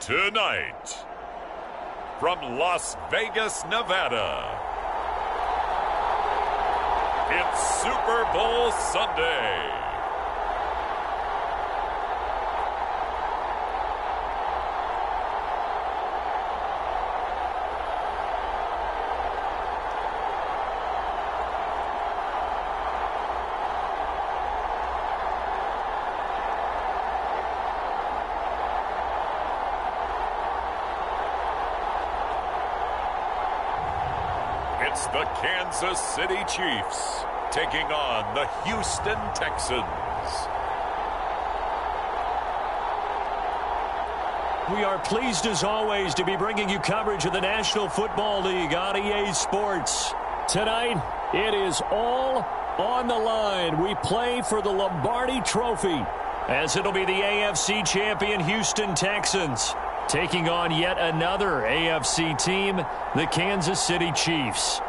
Tonight, from Las Vegas, Nevada, it's Super Bowl Sunday. It's the Kansas City Chiefs taking on the Houston Texans. We are pleased as always to be bringing you coverage of the National Football League on EA Sports. Tonight, it is all on the line. We play for the Lombardi Trophy, as it'll be the AFC champion Houston Texans taking on yet another AFC team, the Kansas City Chiefs.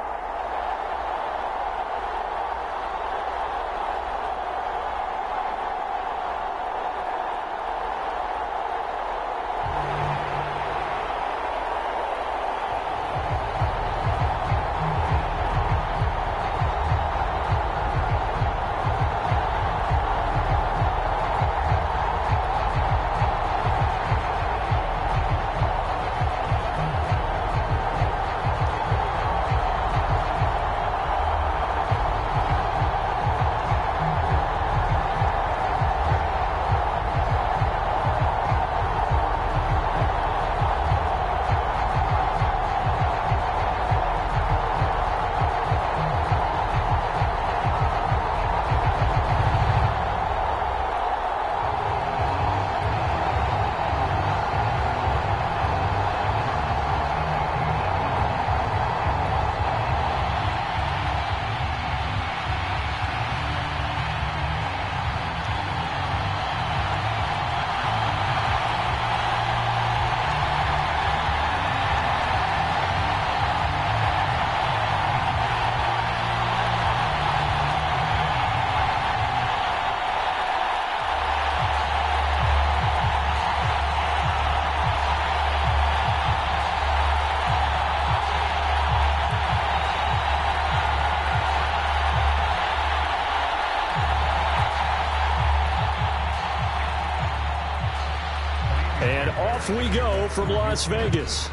And off we go from Las Vegas.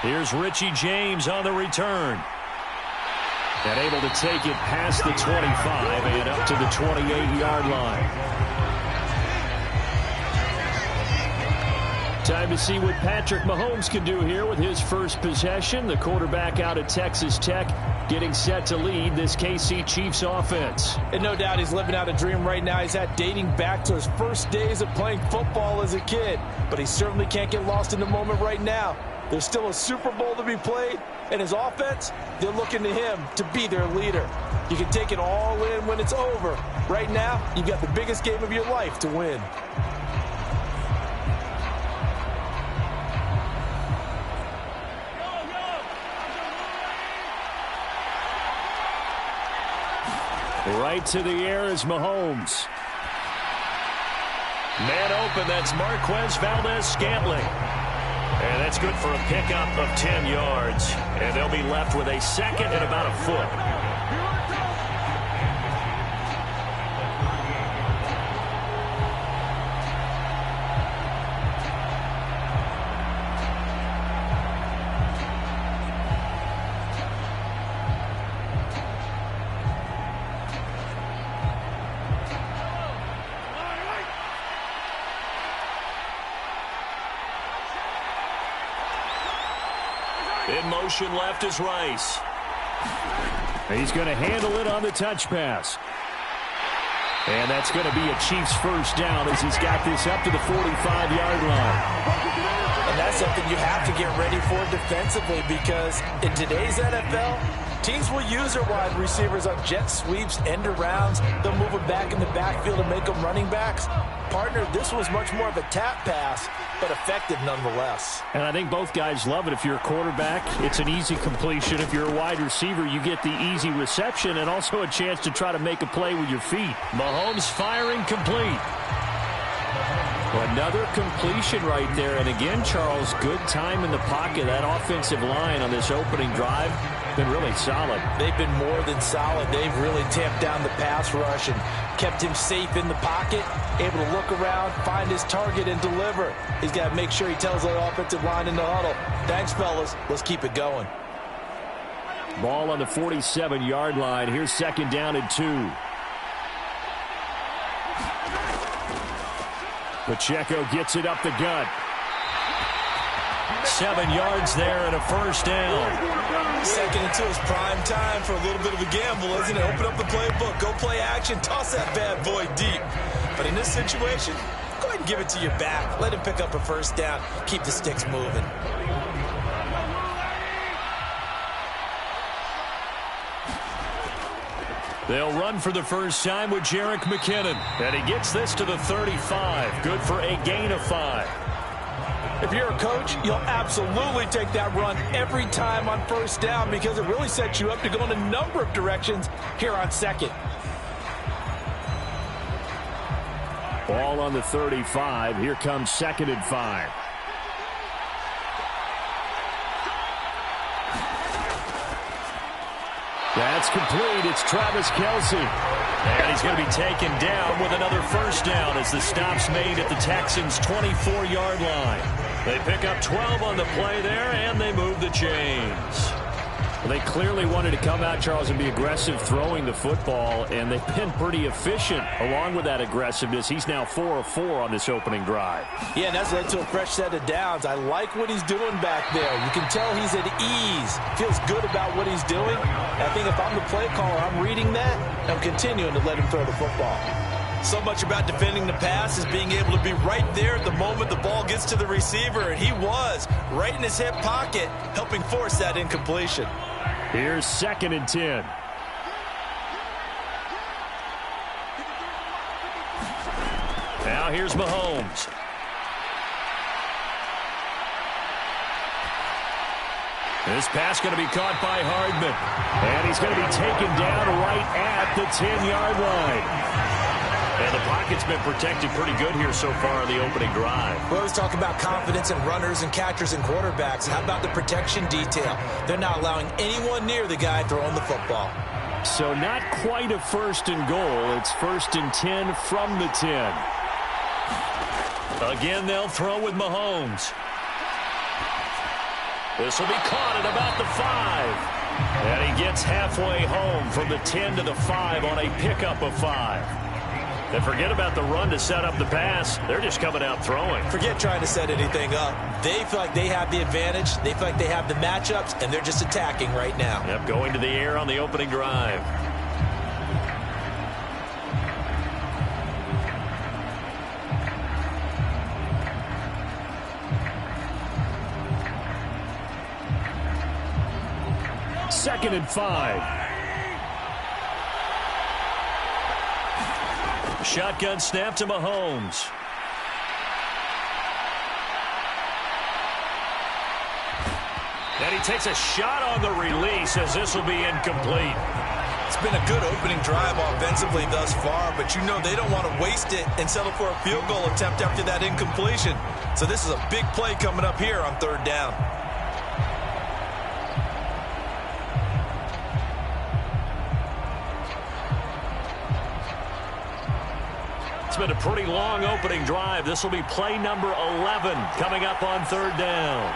Here's Richie James on the return. And able to take it past the 25 and up to the 28-yard line. Time to see what Patrick Mahomes can do here with his first possession. The quarterback out of Texas Tech getting set to lead this KC Chiefs offense. And no doubt he's living out a dream right now. He's had dating back to his first days of playing football as a kid. But he certainly can't get lost in the moment right now. There's still a Super Bowl to be played. And his offense, they're looking to him to be their leader. You can take it all in when it's over. Right now, you've got the biggest game of your life to win. Right to the air is Mahomes. Man open, that's Marquez Valdez-Scantling. And that's good for a pickup of 10 yards. And they'll be left with a second and about a foot. In motion left is Rice. He's going to handle it on the touch pass. And that's going to be a Chiefs first down as he's got this up to the 45-yard line. And that's something you have to get ready for defensively, because in today's NFL, teams will use their wide receivers on jet sweeps, end arounds. They'll move them back in the backfield and make them running backs. Partner, this was much more of a tap pass, but effective nonetheless. And I think both guys love it. If you're a quarterback, it's an easy completion. If you're a wide receiver, you get the easy reception and also a chance to try to make a play with your feet. Mahomes firing complete. Another completion right there. And again, Charles, good time in the pocket. That offensive line on this opening drive been really solid. They've been more than solid. They've really tamped down the pass rush and kept him safe in the pocket, able to look around, find his target, and deliver. He's got to make sure he tells the offensive line in the huddle, thanks, fellas. Let's keep it going. Ball on the 47-yard line. Here's 2nd down and 2. Pacheco gets it up the gut. 7 yards there and a 1st down. 2nd and 2 is prime time for a little bit of a gamble, isn't it? Open up the playbook, go play action, toss that bad boy deep. But in this situation, go ahead and give it to your back. Let him pick up a 1st down. Keep the sticks moving. They'll run for the first time with Jerick McKinnon. And he gets this to the 35. Good for a gain of 5. If you're a coach, you'll absolutely take that run every time on 1st down because it really sets you up to go in a number of directions here on 2nd. Ball on the 35. Here comes 2nd and 5. That's complete. It's Travis Kelce. And he's going to be taken down with another 1st down as the stop's made at the Texans' 24-yard line. They pick up 12 on the play there, and they move the chains. Well, they clearly wanted to come out, Charles, and be aggressive throwing the football, and they've been pretty efficient along with that aggressiveness. He's now 4 of 4 on this opening drive. Yeah, and that's led to a fresh set of downs. I like what he's doing back there. You can tell he's at ease. Feels good about what he's doing. I think if I'm the play caller, I'm reading that, and I'm continuing to let him throw the football. So much about defending the pass is being able to be right there at the moment the ball gets to the receiver, and he was right in his hip pocket, helping force that incompletion. Here's 2nd and 10. Now here's Mahomes. This pass going to be caught by Hardman. And he's going to be taken down right at the 10-yard line. And the pocket's been protected pretty good here so far in the opening drive. We always talk about confidence in runners and catchers and quarterbacks. How about the protection detail? They're not allowing anyone near the guy throwing the football. So not quite a 1st and goal. It's 1st and 10 from the 10. Again, they'll throw with Mahomes. This will be caught at about the 5. And he gets halfway home from the 10 to the 5 on a pickup of 5. And forget about the run to set up the pass. They're just coming out throwing. Forget trying to set anything up. They feel like they have the advantage. They feel like they have the matchups, and they're just attacking right now. Yep, going to the air on the opening drive. Second and 5. Shotgun snap to Mahomes. And he takes a shot on the release as this will be incomplete. It's been a good opening drive offensively thus far, but you know they don't want to waste it and settle for a field goal attempt after that incompletion. So this is a big play coming up here on 3rd down. It's been a pretty long opening drive. This will be play number 11 coming up on 3rd down.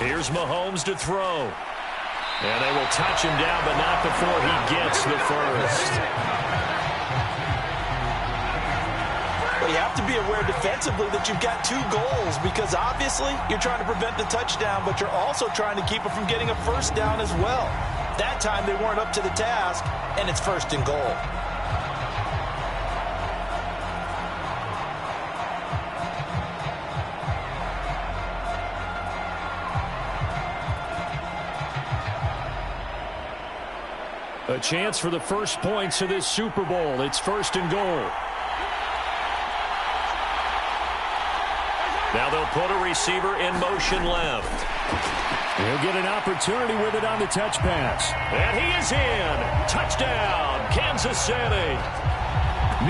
Here's Mahomes to throw. And they will touch him down, but not before he gets the 1st. Well, you have to be aware defensively that you've got 2 goals because obviously you're trying to prevent the touchdown, but you're also trying to keep it from getting a 1st down as well. That time they weren't up to the task, and it's 1st and goal. A chance for the first points of this Super Bowl. It's 1st and goal. Now they'll put a receiver in motion left. He'll get an opportunity with it on the touch pass. And he is in. Touchdown, Kansas City.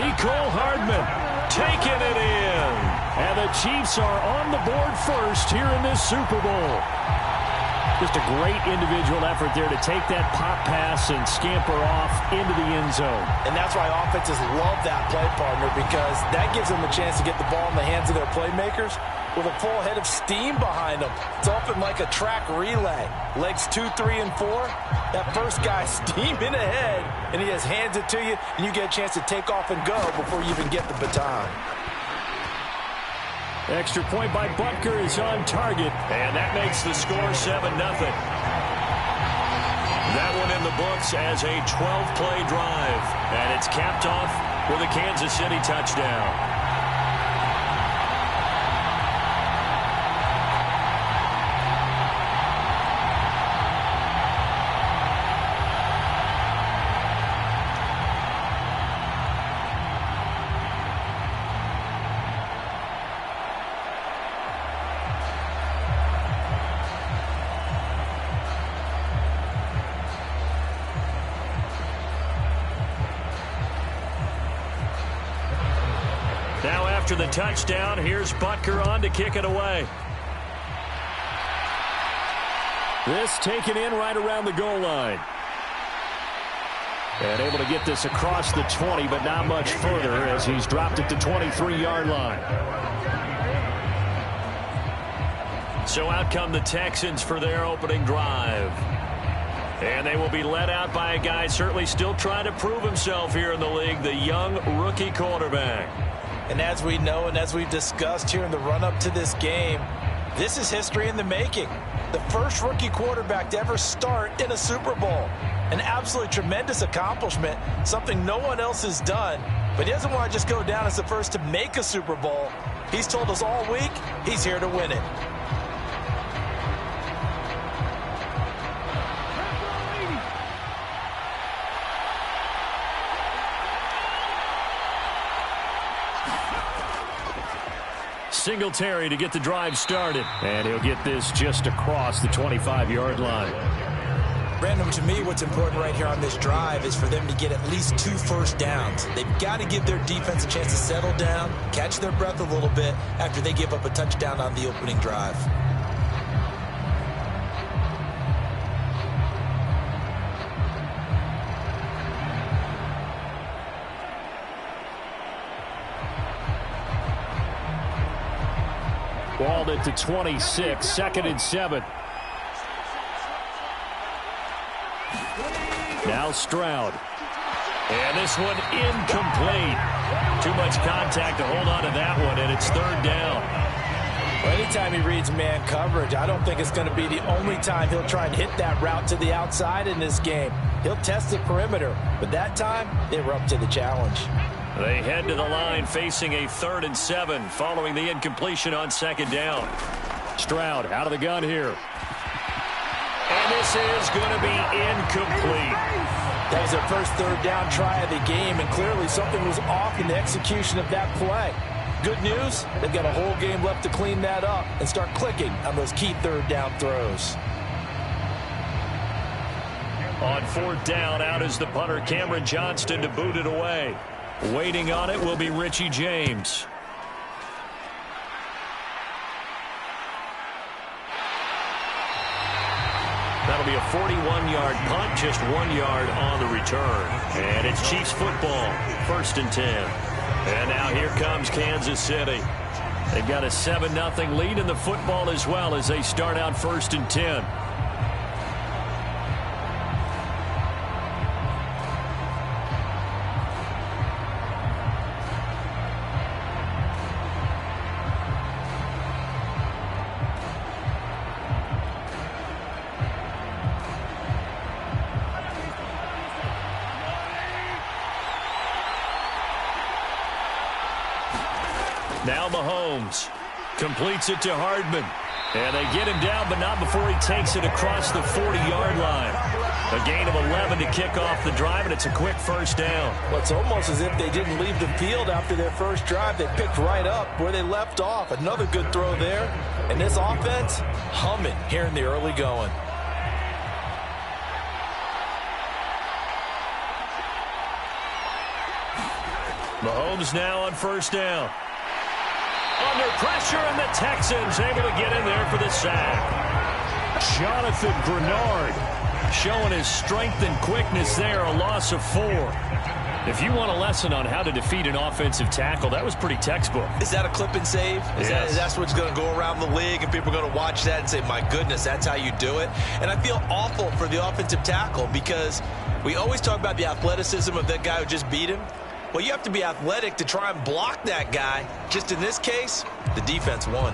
Mecole Hardman. taking it in. And the Chiefs are on the board first here in this Super Bowl. Just a great individual effort there to take that pop pass and scamper off into the end zone. And that's why offenses love that play, partner, because that gives them a chance to get the ball in the hands of their playmakers with a full head of steam behind them. It's often like a track relay. Legs 2, 3, and 4. That first guy steaming ahead, and he just hands it to you, and you get a chance to take off and go before you even get the baton. Extra point by Butker is on target, and that makes the score 7-0. That one in the books as a 12-play drive, and it's capped off with a Kansas City touchdown. Now after the touchdown, here's Butker on to kick it away. This taken in right around the goal line. And able to get this across the 20, but not much further as he's dropped it to 23-yard line. So out come the Texans for their opening drive. And they will be led out by a guy certainly still trying to prove himself here in the league, the young rookie quarterback. And as we know and as we've discussed here in the run-up to this game, this is history in the making. The first rookie quarterback to ever start in a Super Bowl. An absolutely tremendous accomplishment, something no one else has done. But he doesn't want to just go down as the first to make a Super Bowl. He's told us all week he's here to win it. Singletary to get the drive started. And he'll get this just across the 25-yard line. Brandon, to me, what's important right here on this drive is for them to get at least 2 first downs. They've got to give their defense a chance to settle down, catch their breath a little bit after they give up a touchdown on the opening drive. Balled it to 26, 2nd and 7. Now Stroud. And this one incomplete. Too much contact to hold on to that one, and it's 3rd down. Well, anytime he reads man coverage, I don't think it's going to be the only time he'll try and hit that route to the outside in this game. He'll test the perimeter, but that time they were up to the challenge. They head to the line facing a 3rd and 7 following the incompletion on 2nd down. Stroud out of the gun here. And this is going to be incomplete. That was their first 3rd down try of the game, and clearly something was off in the execution of that play. Good news, they've got a whole game left to clean that up and start clicking on those key 3rd down throws. On 4th down, out is the punter, Cameron Johnston, to boot it away. Waiting on it will be Richie James. That'll be a 41-yard punt, just 1 yard on the return. And it's Chiefs football, 1st and 10. And now here comes Kansas City. They've got a 7-0 lead in the football as well as they start out 1st and 10. Now Mahomes completes it to Hardman. And they get him down, but not before he takes it across the 40-yard line. A gain of 11 to kick off the drive, and it's a quick 1st down. Well, it's almost as if they didn't leave the field after their first drive. They picked right up where they left off. Another good throw there. And this offense humming here in the early going. Mahomes now on first down. Under pressure, and the Texans able to get in there for the sack. Jonathan Bernard showing his strength and quickness there, a loss of 4. If you want a lesson on how to defeat an offensive tackle, that was pretty textbook. Is that a clip and save? Yes. That's what's going to go around the league, and people are going to watch that and say, my goodness, that's how you do it. And I feel awful for the offensive tackle because we always talk about the athleticism of that guy who just beat him. Well, you have to be athletic to try and block that guy. Just in this case, the defense won.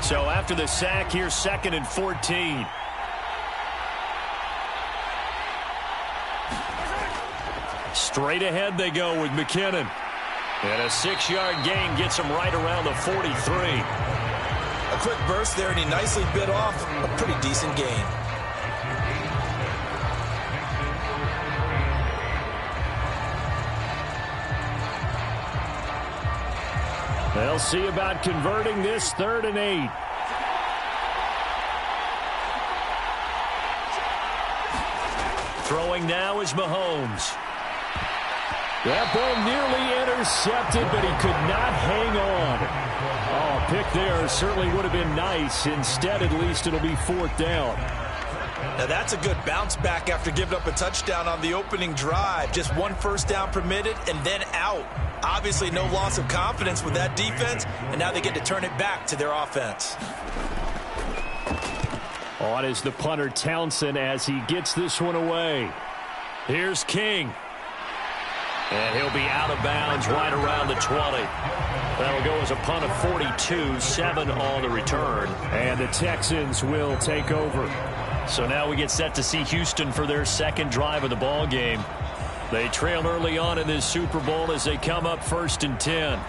So after the sack, here's 2nd and 14. Straight ahead they go with McKinnon. And a 6-yard gain gets him right around the 43. A quick burst there, and he nicely bit off a pretty decent gain. They'll see about converting this 3rd and 8. Throwing now is Mahomes. That ball nearly intercepted, but he could not hang on. Oh, a pick there certainly would have been nice. Instead, at least it'll be 4th down. Now that's a good bounce back after giving up a touchdown on the opening drive. Just 1 first down permitted and then out. Obviously no loss of confidence with that defense, and now they get to turn it back to their offense. On is the punter Townsend as he gets this one away. Here's King. And he'll be out of bounds right around the 20. That'll go as a punt of 42, 7 on the return. And the Texans will take over. So now we get set to see Houston for their 2nd drive of the ball game. They trail early on in this Super Bowl as they come up 1st and 10.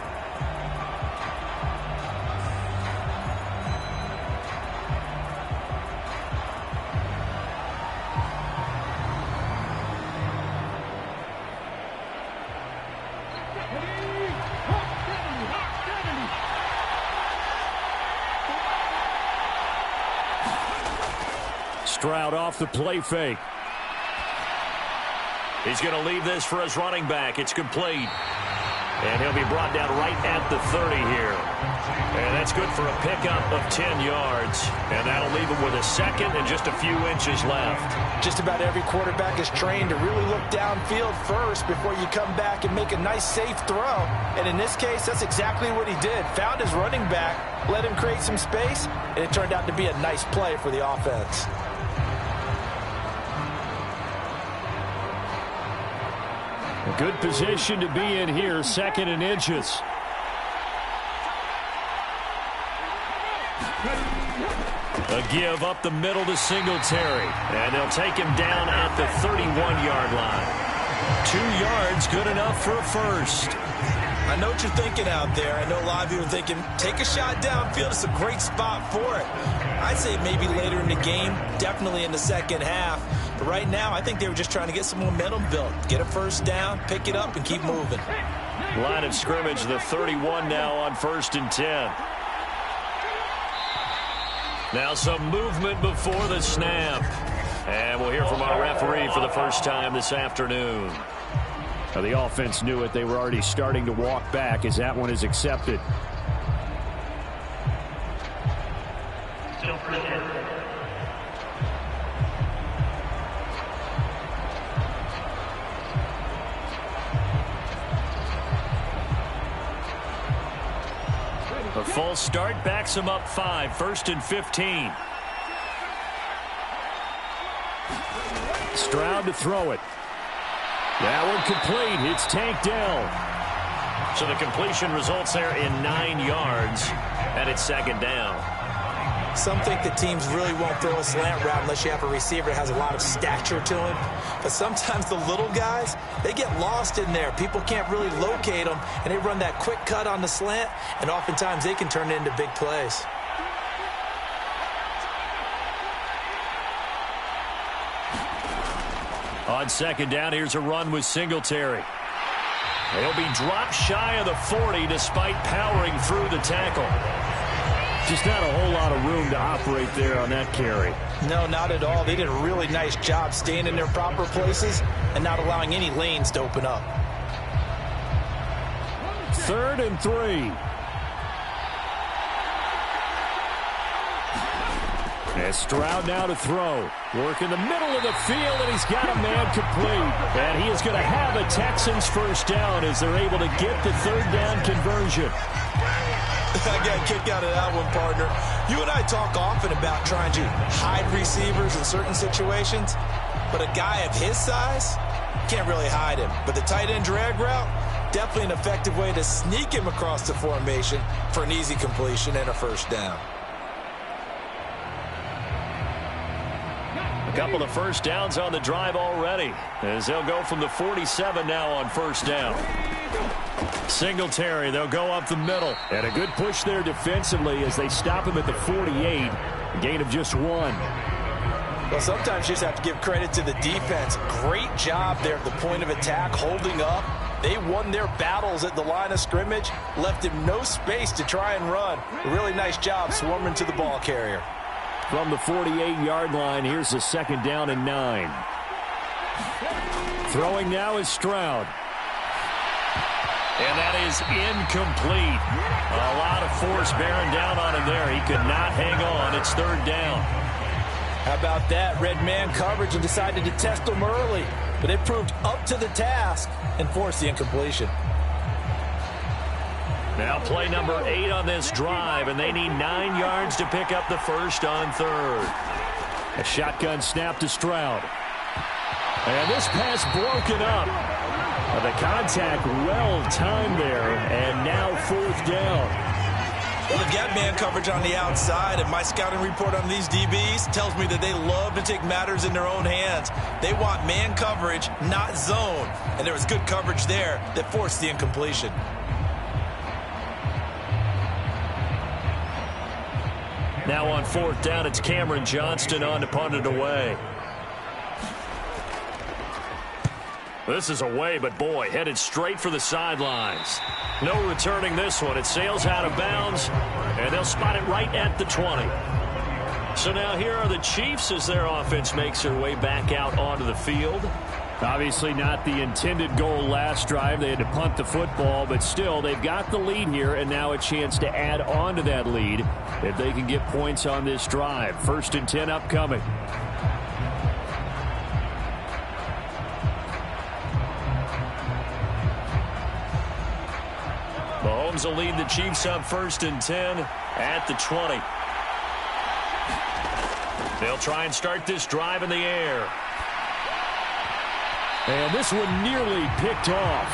Stroud off the play fake. He's going to leave this for his running back. It's complete. And he'll be brought down right at the 30 here. And that's good for a pickup of 10 yards. And that'll leave him with a 2nd and just a few inches left. Just about every quarterback is trained to really look downfield first before you come back and make a nice, safe throw. And in this case, that's exactly what he did. Found his running back, let him create some space, and it turned out to be a nice play for the offense. A good position to be in here, 2nd and inches. A give up the middle to Singletary. And they'll take him down at the 31-yard line. 2 yards, good enough for a first. I know what you're thinking out there. I know a lot of you are thinking, take a shot downfield. It's a great spot for it. I'd say maybe later in the game, definitely in the 2nd half. But right now, I think they were just trying to get some momentum built. Get a first down, pick it up, and keep moving. Line of scrimmage, the 31 now on 1st and 10. Now some movement before the snap. And we'll hear from our referee for the first time this afternoon. Now the offense knew it. They were already starting to walk back as that one is accepted. A false start backs him up 5, 1st and 15. Stroud to throw it. That one complete. It's tanked down. So the completion results there in 9 yards, and it's 2nd down. Some think that teams really won't throw a slant route unless you have a receiver that has a lot of stature to him. But sometimes the little guys, they get lost in there. People can't really locate them, and they run that quick cut on the slant, and oftentimes they can turn it into big plays. On 2nd down, here's a run with Singletary. He'll be dropped shy of the 40 despite powering through the tackle. Just not a whole lot of room to operate there on that carry. No, not at all. They did a really nice job staying in their proper places and not allowing any lanes to open up. 3rd and 3. And Stroud now to throw. Work in the middle of the field, and he's got a man complete. And he is going to have a Texans first down as they're able to get the 3rd down conversion. I got a kick out of that one, partner. You and I talk often about trying to hide receivers in certain situations, but a guy of his size can't really hide him. But the tight end drag route, definitely an effective way to sneak him across the formation for an easy completion and a first down. A couple of first downs on the drive already, as they'll go from the 47 now on first down. Singletary, they'll go up the middle. And a good push there defensively as they stop him at the 48. A gain of just 1. Well, sometimes you just have to give credit to the defense. Great job there at the point of attack, holding up. They won their battles at the line of scrimmage, left him no space to try and run. A really nice job swarming to the ball carrier. From the 48-yard line, here's the 2nd down and 9. Throwing now is Stroud. And that is incomplete. A lot of force bearing down on him there. He could not hang on. It's 3rd down. How about that? Red man coverage and decided to test him early. But it proved up to the task and forced the incompletion. Now play number 8 on this drive, and they need 9 yards to pick up the first on 3rd. A shotgun snap to Stroud. And this pass broken up. The contact well timed there, and now 4th down. Well, they've got man coverage on the outside, and my scouting report on these DBs tells me that they love to take matters in their own hands. They want man coverage, not zone. And there was good coverage there that forced the incompletion. Now on 4th down, it's Cameron Johnston on to punt it away. This is away, but boy, headed straight for the sidelines. No returning this one. It sails out of bounds, and they'll spot it right at the 20. So now here are the Chiefs as their offense makes their way back out onto the field. Obviously not the intended goal last drive. They had to punt the football, but still, they've got the lead here, and now a chance to add on to that lead if they can get points on this drive. 1st and 10 upcoming. Mahomes will lead the Chiefs on 1st and 10 at the 20. They'll try and start this drive in the air. And this one nearly picked off.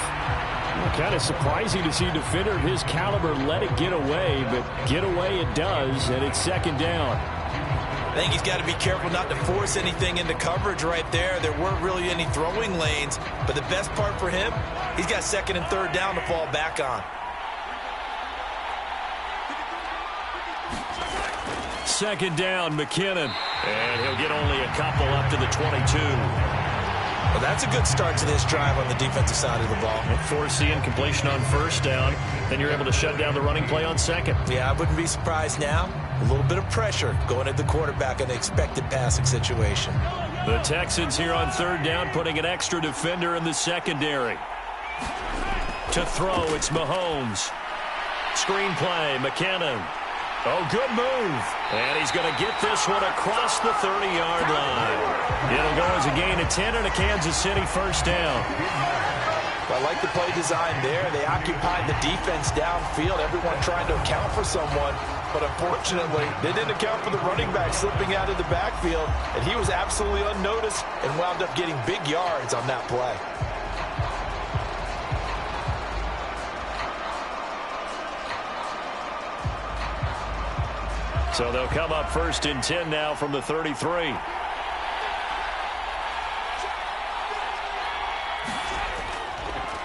Kind of surprising to see a defender of his caliber let it get away, but get away it does, and it's 2nd down. I think he's got to be careful not to force anything into coverage right there. There weren't really any throwing lanes, but the best part for him, he's got 2nd and 3rd down to fall back on. 2nd down, McKinnon. And he'll get only a couple up to the 22. Well, that's a good start to this drive on the defensive side of the ball. Force the incompletion on 1st down. Then you're able to shut down the running play on 2nd. Yeah, I wouldn't be surprised now. A little bit of pressure going at the quarterback in the expected passing situation. The Texans here on 3rd down, putting an extra defender in the secondary. To throw, it's Mahomes. Screen play, McKinnon. Oh, good move. And he's going to get this one across the 30-yard line. It'll go as a gain of 10 and a Kansas City first down. I like the play design there. They occupied the defense downfield, everyone trying to account for someone. But unfortunately, they didn't account for the running back slipping out of the backfield, and he was absolutely unnoticed and wound up getting big yards on that play. So they'll come up 1st and 10 now from the 33.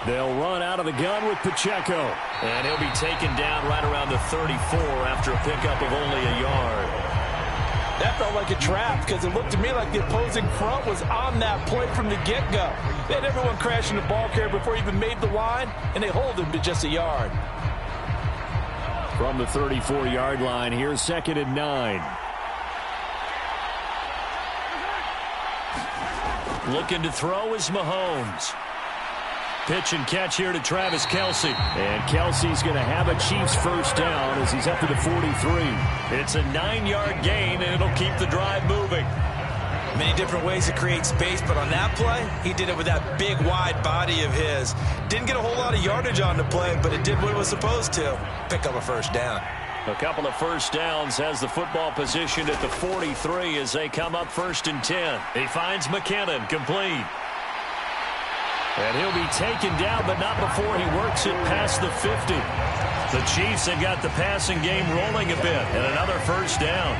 They'll run out of the gun with Pacheco. And he'll be taken down right around the 34 after a pickup of only a yard. That felt like a trap because it looked to me like the opposing front was on that play from the get-go. They had everyone crashing the ball carrier before he even made the line, and they hold him to just a yard. From the 34-yard line, here's 2nd and 9. Looking to throw is Mahomes. Pitch and catch here to Travis Kelce. And Kelce's going to have a Chiefs first down as he's up to the 43. It's a 9-yard gain, and it'll keep the drive moving. Many different ways to create space, but on that play, he did it with that big, wide body of his. Didn't get a whole lot of yardage on the play, but it did what it was supposed to. Pick up a first down. A couple of first downs has the football positioned at the 43 as they come up 1st and 10. He finds McKinnon complete. And he'll be taken down, but not before he works it past the 50. The Chiefs have got the passing game rolling a bit, and another first down.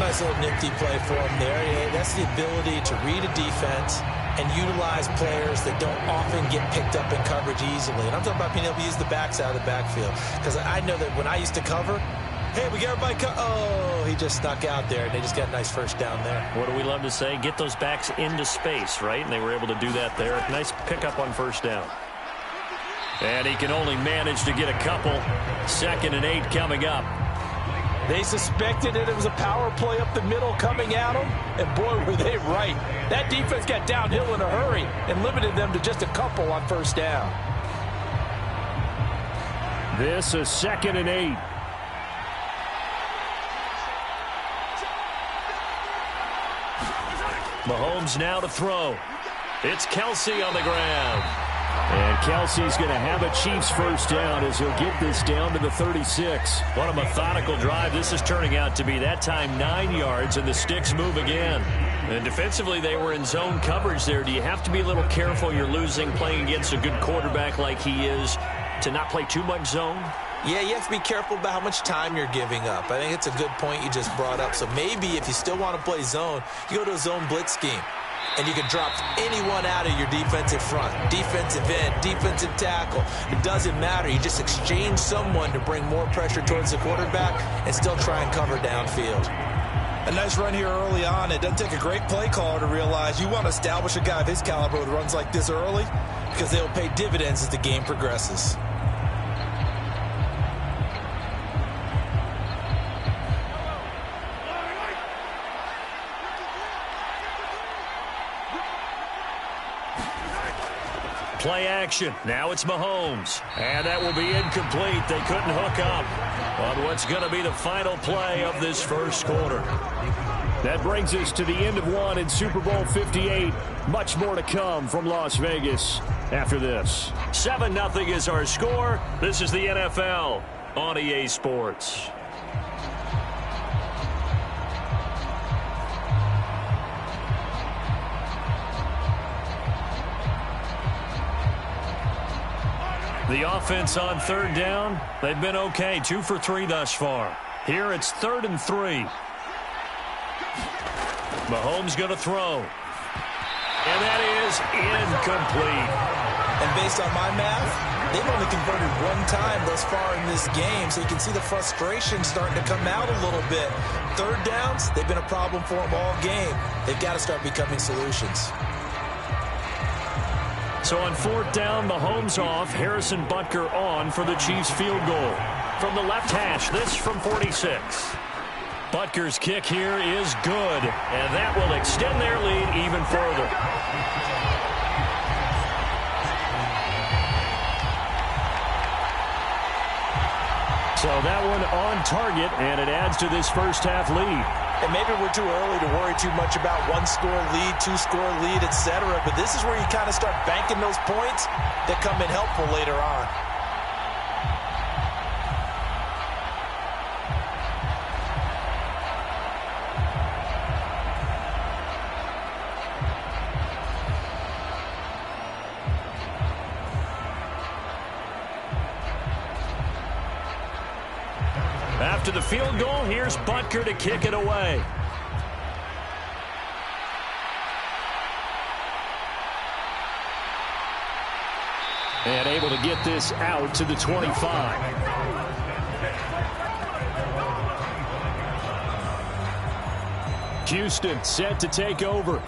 Nice little nifty play for him there. Yeah, that's the ability to read a defense and utilize players that don't often get picked up in coverage easily. And I'm talking about being able to use the backs out of the backfield. Because I know that when I used to cover, hey, we got everybody oh, he just snuck out there, and they just got a nice first down there. What do we love to say? Get those backs into space, right? And they were able to do that there. Nice pickup on first down. And he can only manage to get a couple. 2nd and 8 coming up. They suspected that it was a power play up the middle coming at them, and boy, were they right. That defense got downhill in a hurry and limited them to just a couple on first down. This is 2nd and 8. Mahomes now to throw. It's Kelce on the ground. And Kelce's going to have a Chiefs first down as he'll get this down to the 36. What a methodical drive this is turning out to be. That time 9 yards, and the sticks move again. And defensively, they were in zone coverage there. Do you have to be a little careful? You're losing playing against a good quarterback like he is to not play too much zone? Yeah, you have to be careful about how much time you're giving up. I think it's a good point you just brought up. So maybe if you still want to play zone, you go to a zone blitz scheme. And you can drop anyone out of your defensive front. Defensive end, defensive tackle. It doesn't matter. You just exchange someone to bring more pressure towards the quarterback and still try and cover downfield. A nice run here early on. It doesn't take a great play caller to realize you want to establish a guy of his caliber with runs like this early because they'll pay dividends as the game progresses. Play action. Now it's Mahomes. And that will be incomplete. They couldn't hook up on what's going to be the final play of this first quarter. That brings us to the end of one in Super Bowl 58. Much more to come from Las Vegas after this. 7-0 is our score. This is the NFL on EA Sports. The offense on third down, they've been okay. 2 for 3 thus far. Here it's 3rd and 3. Mahomes going to throw. And that is incomplete. And based on my math, they've only converted one time thus far in this game, so you can see the frustration starting to come out a little bit. Third downs, they've been a problem for them all game. They've got to start becoming solutions. So on 4th down, Mahomes off, Harrison Butker on for the Chiefs field goal. From the left hash, this from 46. Butker's kick here is good, and that will extend their lead even further. So that one on target, and it adds to this first half lead. And maybe we're too early to worry too much about 1-score lead, 2-score lead, etc. But this is where you kind of start banking those points that come in helpful later on. After the field goal, here's Butker to kick it away. And able to get this out to the 25. Houston set to take over.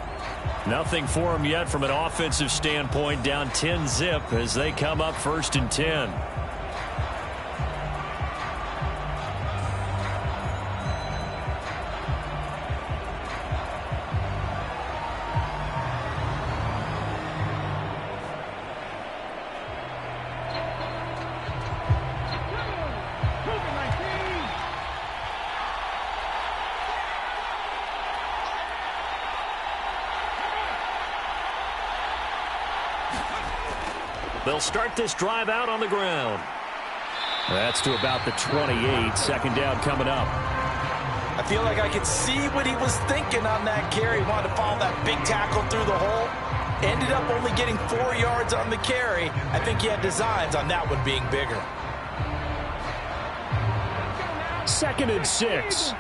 Nothing for them yet from an offensive standpoint, down 10-zip as they come up 1st and 10. They'll start this drive out on the ground. That's to about the 28. 2nd down coming up. I feel like I could see what he was thinking on that carry. He wanted to follow that big tackle through the hole. Ended up only getting 4 yards on the carry. I think he had designs on that one being bigger. 2nd and 6.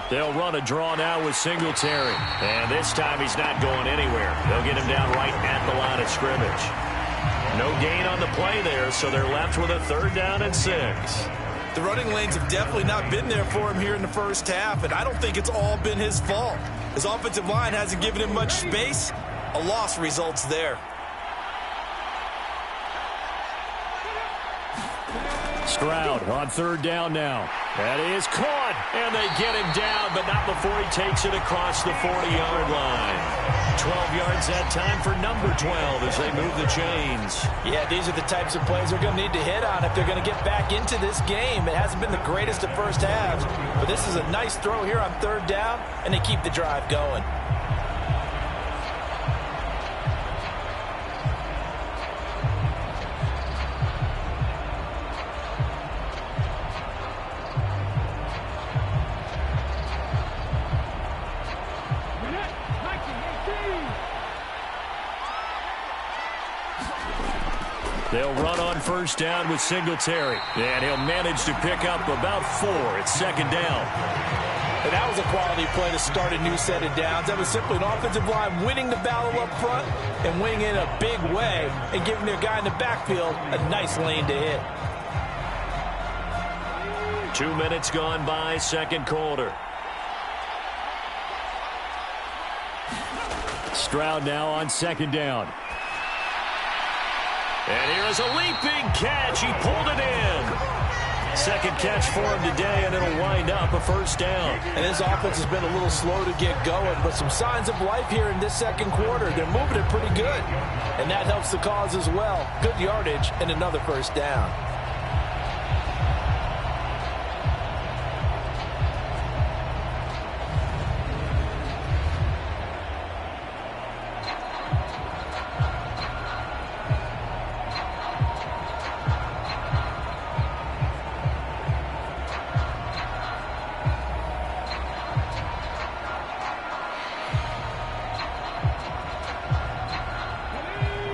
They'll run a draw now with Singletary. And this time he's not going anywhere. They'll get him down right at the line of scrimmage. No gain on the play there, so they're left with a 3rd down and 6. The running lanes have definitely not been there for him here in the first half, and I don't think it's all been his fault. His offensive line hasn't given him much space. A loss results there. Stroud on 3rd down now. That is caught, and they get him down, but not before he takes it across the 40-yard line. 12 yards that time for number 12 as they move the chains. Yeah, these are the types of plays they're going to need to hit on if they're going to get back into this game. It hasn't been the greatest of first halves, but this is a nice throw here on 3rd down, and they keep the drive going. They'll run on 1st down with Singletary. And he'll manage to pick up about 4 at 2nd down. And that was a quality play to start a new set of downs. That was simply an offensive line winning the battle up front and winning in a big way and giving their guy in the backfield a nice lane to hit. 2 minutes gone by, 2nd quarter. Stroud now on 2nd down. And here's a leaping catch. He pulled it in. 2nd catch for him today, and it'll wind up a 1st down. And his offense has been a little slow to get going, but some signs of life here in this 2nd quarter. They're moving it pretty good, and that helps the cause as well. Good yardage and another 1st down.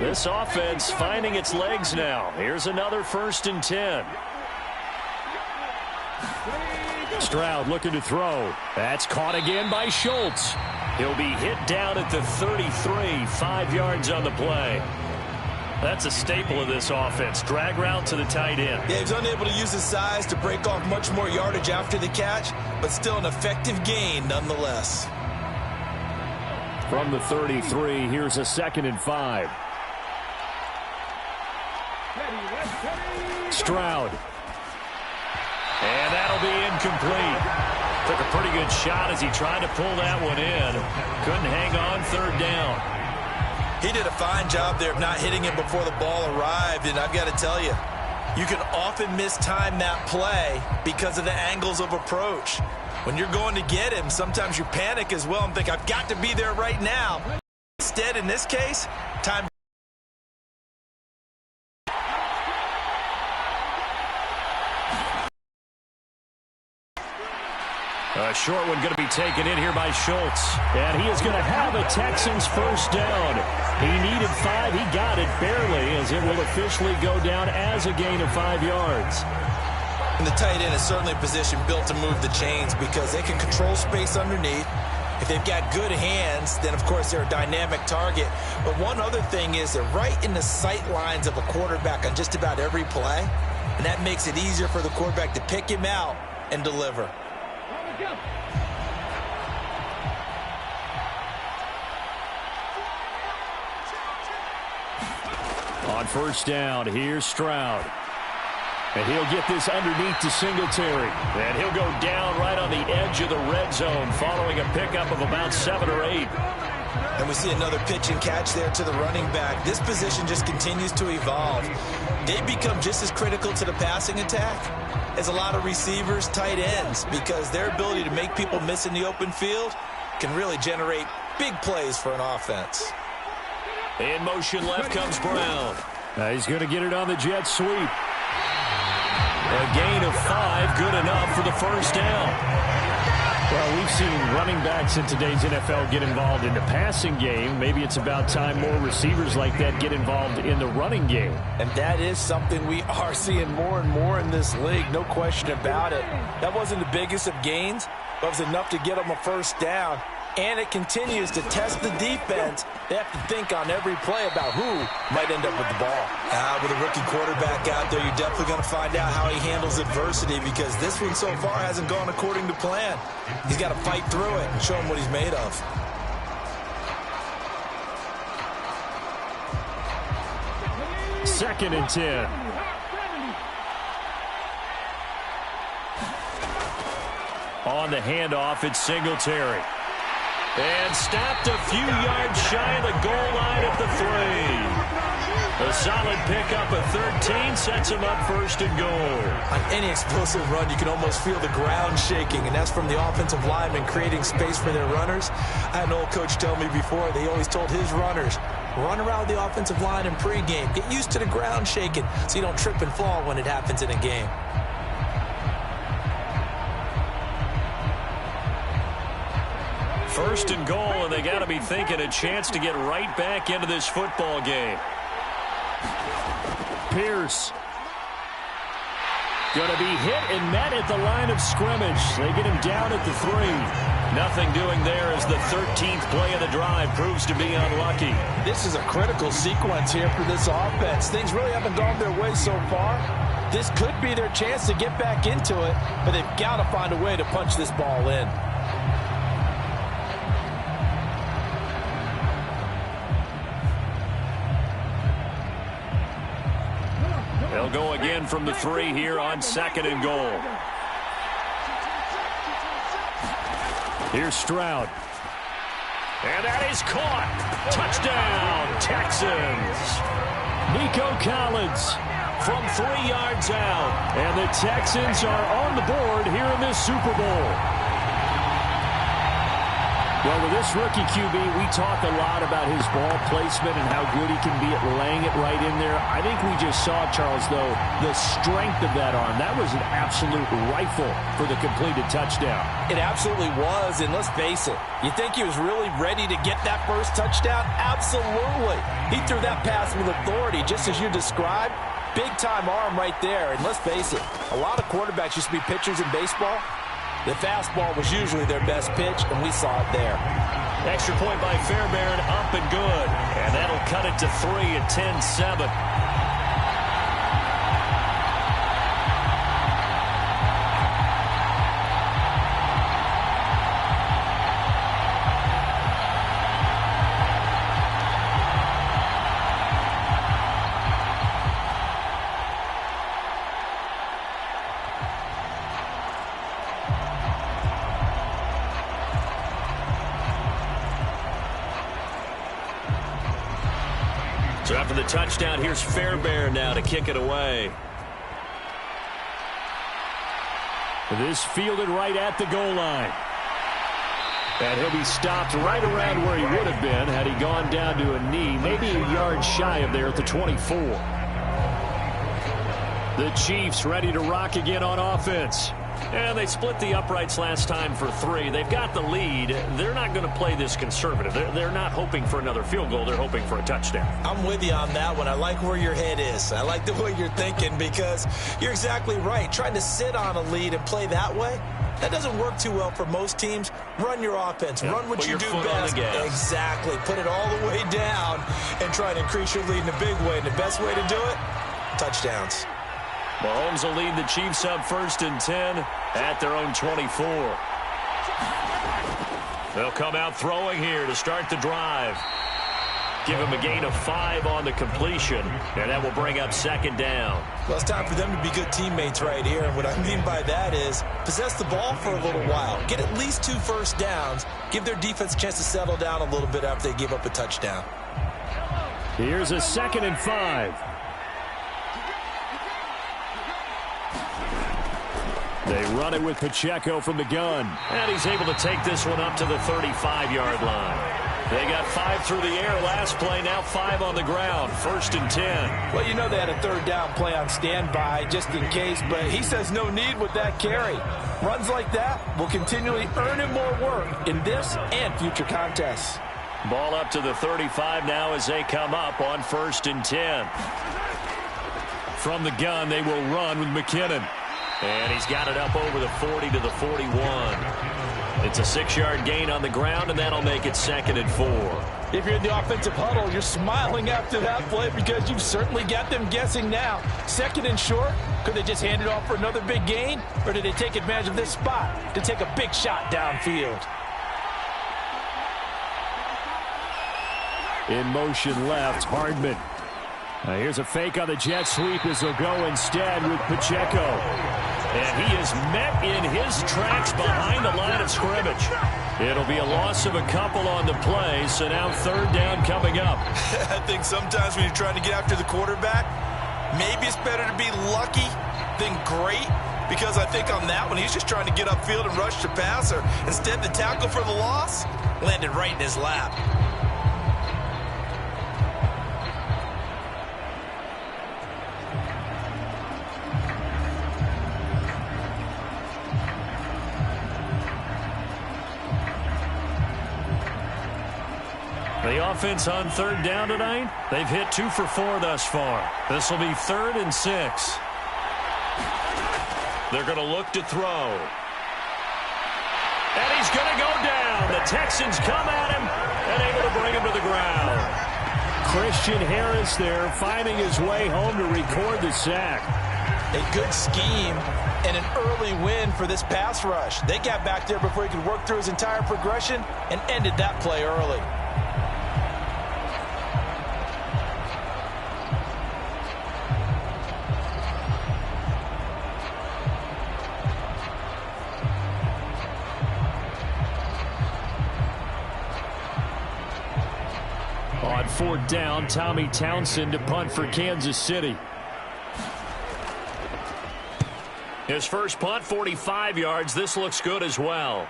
This offense finding its legs now. Here's another 1st and 10. Stroud looking to throw. That's caught again by Schultz. He'll be hit down at the 33, 5 yards on the play. That's a staple of this offense. Drag route to the tight end. Yeah, he's unable to use his size to break off much more yardage after the catch, but still an effective gain nonetheless. From the 33, here's a 2nd and 5. Stroud. And that'll be incomplete. Took a pretty good shot as he tried to pull that one in. Couldn't hang on 3rd down. He did a fine job there of not hitting it before the ball arrived, and I've got to tell you, you can often mistime that play because of the angles of approach. When you're going to get him, sometimes you panic as well and think, I've got to be there right now. Instead, in this case, time. A short one going to be taken in here by Schultz. And he is going to have a Texans 1st down. He needed 5. He got it barely, as it will officially go down as a gain of 5 yards. And the tight end is certainly a position built to move the chains because they can control space underneath. If they've got good hands, then, of course, they're a dynamic target. But one other thing is they're right in the sight lines of a quarterback on just about every play. And that makes it easier for the quarterback to pick him out and deliver. On first down, here's Stroud. And he'll get this underneath to Singletary. And he'll go down right on the edge of the red zone following a pickup of about 7 or 8. And we see another pitch and catch there to the running back. This position just continues to evolve. They become just as critical to the passing attack as a lot of receivers, tight ends, because their ability to make people miss in the open field can really generate big plays for an offense. In motion left comes Brown. He's going to get it on the jet sweep. A gain of 5, good enough for the first down. Well, we've seen running backs in today's NFL get involved in the passing game. Maybe it's about time more receivers like that get involved in the running game. And that is something we are seeing more and more in this league, no question about it. That wasn't the biggest of gains, but it was enough to get them a first down. And it continues to test the defense. They have to think on every play about who might end up with the ball. With a rookie quarterback out there, you're definitely going to find out how he handles adversity, because this one so far hasn't gone according to plan. He's got to fight through it and show him what he's made of. Second and 10. On the handoff, it's Singletary. And stopped a few yards shy of the goal line at the 3. A solid pickup of 13 sets him up first and goal. On any explosive run, you can almost feel the ground shaking, and that's from the offensive linemen creating space for their runners. I had an old coach tell me before, they always told his runners, run around the offensive line in pregame. Get used to the ground shaking so you don't trip and fall when it happens in a game. First and goal, and they got to be thinking a chance to get right back into this football game. Pierce. Going to be hit and met at the line of scrimmage. They get him down at the 3. Nothing doing there as the 13th play of the drive proves to be unlucky. This is a critical sequence here for this offense. Things really haven't gone their way so far. This could be their chance to get back into it, but they've got to find a way to punch this ball in. They'll go again from the 3 here on second and goal. Here's Stroud. And that is caught. Touchdown, Texans. Nico Collins from 3 yards out. And the Texans are on the board here in this Super Bowl. Well, with this rookie QB, we talk a lot about his ball placement and how good he can be at laying it right in there. I think we just saw, Charles, though, the strength of that arm. That was an absolute rifle for the completed touchdown. It absolutely was, and let's face it, you think he was really ready to get that first touchdown? Absolutely. He threw that pass with authority, just as you described. Big-time arm right there, and let's face it, a lot of quarterbacks used to be pitchers in baseball. The fastball was usually their best pitch, and we saw it there. Extra point by Fairbairn, up and good. And that'll cut it to 3 at 10-7. So after the touchdown, here's Fairbairn now to kick it away. This fielded right at the goal line. And he'll be stopped right around where he would have been had he gone down to a knee, maybe a yard shy of there at the 24. The Chiefs ready to rock again on offense. And they split the uprights last time for 3. They've got the lead. They're not going to play this conservative. They're not hoping for another field goal. They're hoping for a touchdown. I'm with you on that one. I like where your head is. I like the way you're thinking, because you're exactly right. Trying to sit on a lead and play that way, that doesn't work too well for most teams. Run your offense. Run what you do best. Exactly. Put it all the way down and try to increase your lead in a big way. And the best way to do it, touchdowns. Mahomes will lead the Chiefs up first and 10 at their own 24. They'll come out throwing here to start the drive. Give him a gain of 5 on the completion, and that will bring up second down. Well, it's time for them to be good teammates right here, and what I mean by that is possess the ball for a little while. Get at least 2 first downs. Give their defense a chance to settle down a little bit after they give up a touchdown. Here's a 2nd and 5. They run it with Pacheco from the gun, and he's able to take this one up to the 35-yard line. They got 5 through the air last play, now 5 on the ground. 1st and 10. Well, you know they had a 3rd down play on standby just in case, but he says no need with that carry. Runs like that will continually earn him more work in this and future contests. Ball up to the 35 now as they come up on 1st and 10. From the gun, they will run with McKinnon. And he's got it up over the 40 to the 41. It's a 6-yard gain on the ground, and that'll make it 2nd and 4. If you're in the offensive huddle, you're smiling after that play because you've certainly got them guessing now. 2nd and short, could they just hand it off for another big gain? Or did they take advantage of this spot to take a big shot downfield? In motion left, Hardman. Here's a fake on the jet sweep as they'll go instead with Pacheco. And he is met in his tracks behind the line of scrimmage. It'll be a loss of a couple on the play, so now 3rd down coming up. I think sometimes when you're trying to get after the quarterback, maybe it's better to be lucky than great, because I think on that one, he's just trying to get upfield and rush the passer. Instead, the tackle for the loss landed right in his lap. The offense on 3rd down tonight, they've hit 2 for 4 thus far. This will be 3rd and 6. They're going to look to throw. And he's going to go down. The Texans come at him and able to bring him to the ground. Christian Harris there finding his way home to record the sack. A good scheme and an early win for this pass rush. They got back there before he could work through his entire progression and ended that play early. On 4th down, Tommy Townsend to punt for Kansas City. His first punt, 45 yards. This looks good as well.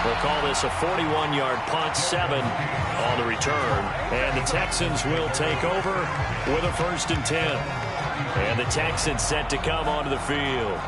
We'll call this a 41-yard punt, 7 on the return. And the Texans will take over with a 1st and 10. And the Texans set to come onto the field.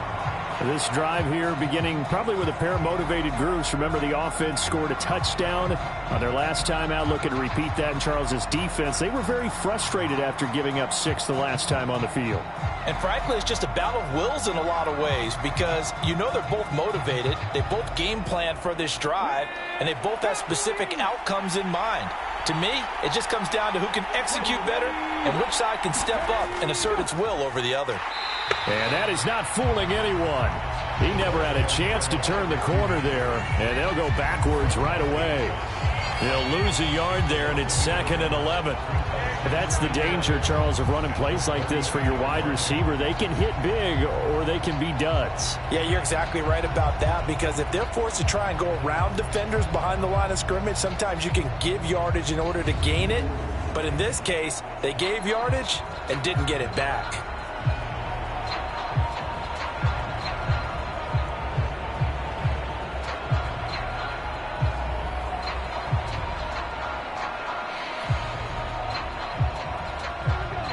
This drive here beginning probably with a pair of motivated groups. Remember, the offense scored a touchdown on their last time out. Looking to repeat that in Charles's defense. They were very frustrated after giving up 6 the last time on the field. And frankly, it's just a battle of wills in a lot of ways because you know they're both motivated. They both game planned for this drive, and they both have specific outcomes in mind. To me, it just comes down to who can execute better and which side can step up and assert its will over the other. And that is not fooling anyone. He never had a chance to turn the corner there, and they'll go backwards right away. They'll lose a yard there, and it's 2nd and 11. That's the danger, Charles, of running plays like this for your wide receiver. They can hit big or they can be duds. Yeah, you're exactly right about that because if they're forced to try and go around defenders behind the line of scrimmage, sometimes you can give yardage in order to gain it. But in this case, they gave yardage and didn't get it back.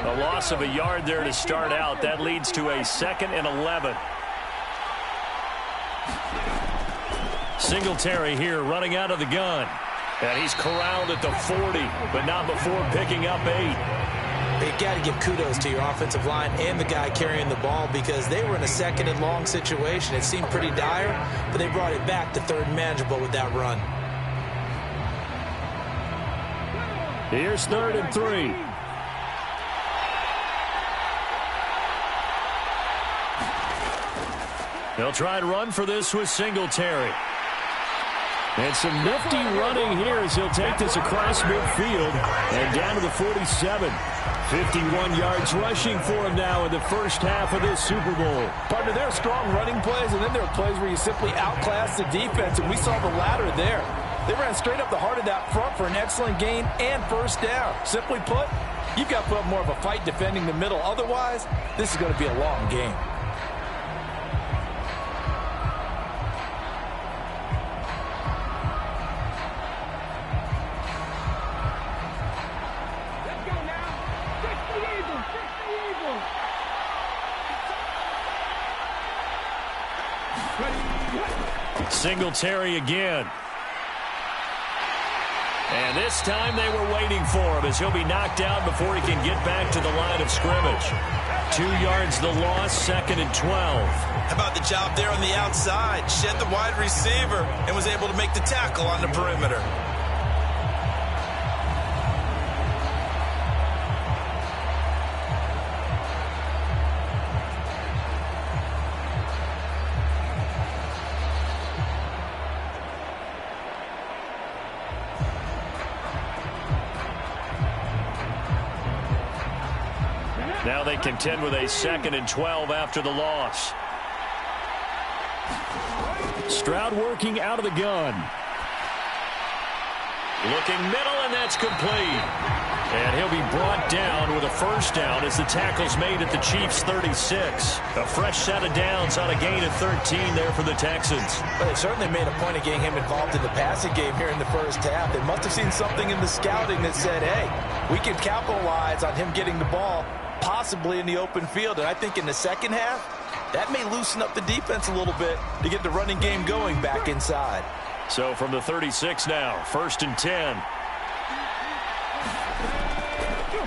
A loss of a yard there to start out. That leads to a 2nd and 11. Singletary here running out of the gun. And he's corralled at the 40, but not before picking up 8. You got to give kudos to your offensive line and the guy carrying the ball because they were in a 2nd and long situation. It seemed pretty dire, but they brought it back to 3rd and manageable with that run. Here's 3rd and 3. They'll try and run for this with Singletary. And some nifty running here as he'll take this across midfield and down to the 47. 51 yards rushing for him now in the first half of this Super Bowl. Partner, there are strong running plays, and then there are plays where you simply outclass the defense, and we saw the latter there. They ran straight up the heart of that front for an excellent gain and first down. Simply put, you've got to put up more of a fight defending the middle. Otherwise, this is going to be a long game. Singletary again. And this time they were waiting for him as he'll be knocked out before he can get back to the line of scrimmage. 2 yards the loss, 2nd and 12. How about the job there on the outside? Shed the wide receiver and was able to make the tackle on the perimeter. Now they contend with a 2nd and 12 after the loss. Stroud working out of the gun. Looking middle, and that's complete. And he'll be brought down with a first down as the tackle's made at the Chiefs' 36. A fresh set of downs on a gain of 13 there for the Texans. Well, they certainly made a point of getting him involved in the passing game here in the first half. They must have seen something in the scouting that said, hey, we can capitalize on him getting the ball possibly in the open field. And I think in the second half, that may loosen up the defense a little bit to get the running game going back inside. So from the 36 now, 1st and 10.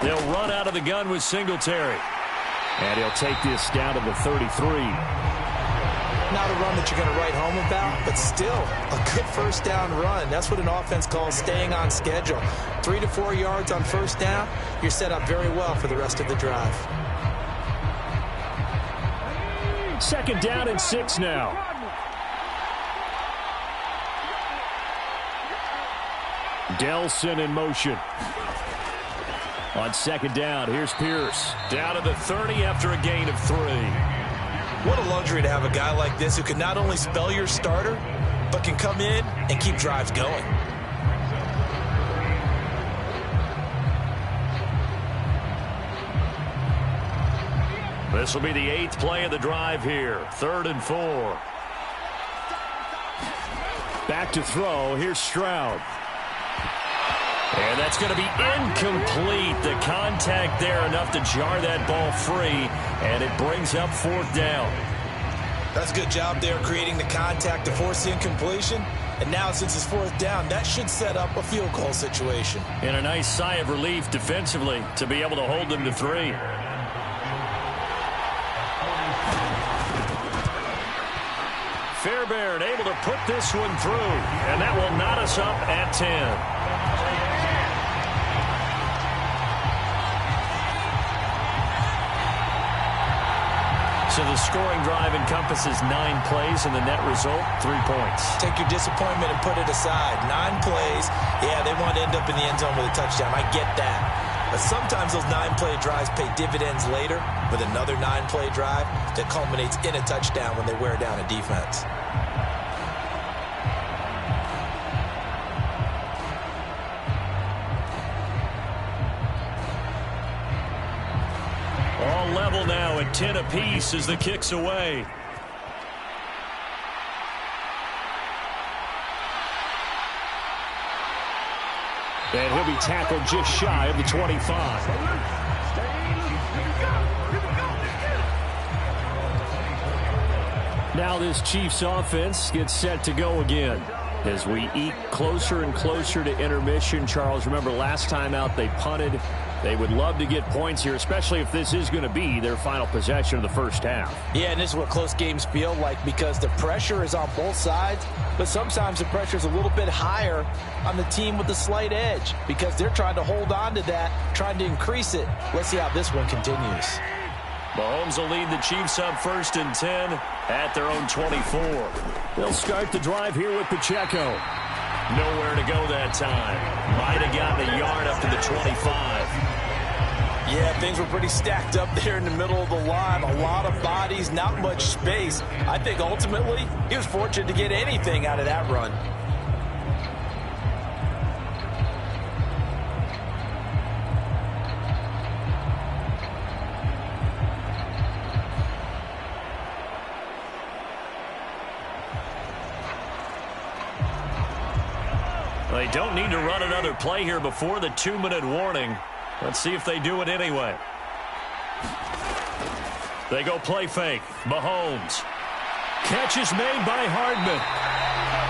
They'll run out of the gun with Singletary. And he'll take this down to the 33. Not a run that you're going to write home about, but still a good first down run. That's what an offense calls staying on schedule. 3 to 4 yards on first down, you're set up very well for the rest of the drive. 2nd down and 6 now. Delson in motion. On 2nd down, here's Pierce. Down to the 30 after a gain of 3. What a luxury to have a guy like this who can not only spell your starter, but can come in and keep drives going. This will be the 8th play of the drive here. 3rd and 4. Back to throw. Here's Stroud. And that's going to be incomplete. The contact there enough to jar that ball free, and it brings up 4th down. That's a good job there creating the contact to force the incompletion. And now since it's 4th down, that should set up a field goal situation. And a nice sigh of relief defensively to be able to hold them to 3. Fairbairn able to put this one through, and that will knot us up at 10. So the scoring drive encompasses 9 plays, and the net result, 3 points. Take your disappointment and put it aside. 9 plays, yeah, they want to end up in the end zone with a touchdown. I get that. But sometimes those 9-play drives pay dividends later with another 9-play drive that culminates in a touchdown when they wear down a defense. All level now at 10 apiece as the kick's away. And he'll be tackled just shy of the 25. Now this Chiefs offense gets set to go again. As we eke closer and closer to intermission, Charles, remember last time out they punted. They would love to get points here, especially if this is going to be their final possession of the first half. Yeah, and this is what close games feel like because the pressure is on both sides, but sometimes the pressure is a little bit higher on the team with the slight edge because they're trying to hold on to that, trying to increase it. Let's see how this one continues. Mahomes will lead the Chiefs up 1st and 10 at their own 24. They'll start the drive here with Pacheco. Nowhere to go that time. Might have gotten a yard up to the 25. Yeah, things were pretty stacked up there in the middle of the line. A lot of bodies, not much space. I think ultimately he was fortunate to get anything out of that run. They don't need to run another play here before the 2-minute warning. Let's see if they do it anyway. They go play fake. Mahomes. Catch is made by Hardman.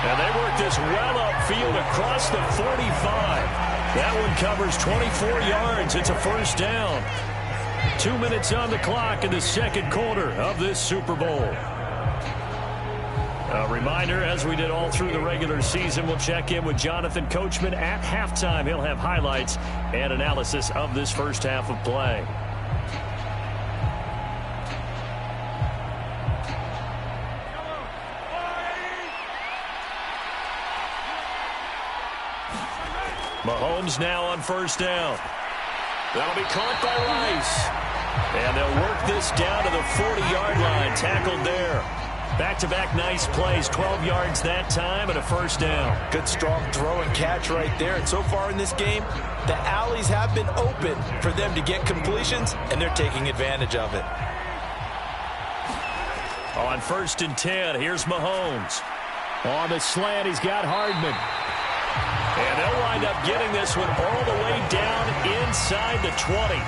And they work this well upfield across the 45. That one covers 24 yards. It's a 1st down. 2 minutes on the clock in the 2nd quarter of this Super Bowl. A reminder, as we did all through the regular season, we'll check in with Jonathan Coachman at halftime. He'll have highlights and analysis of this first half of play. Mahomes now on 1st down. That'll be caught by Rice. And they'll work this down to the 40-yard line. Tackled there. Back-to-back nice plays, 12 yards that time and a 1st down. Good strong throw and catch right there. And so far in this game, the alleys have been open for them to get completions, and they're taking advantage of it. On 1st and 10, here's Mahomes. On the slant, he's got Hardman. And they'll wind up getting this one all the way down inside the 20.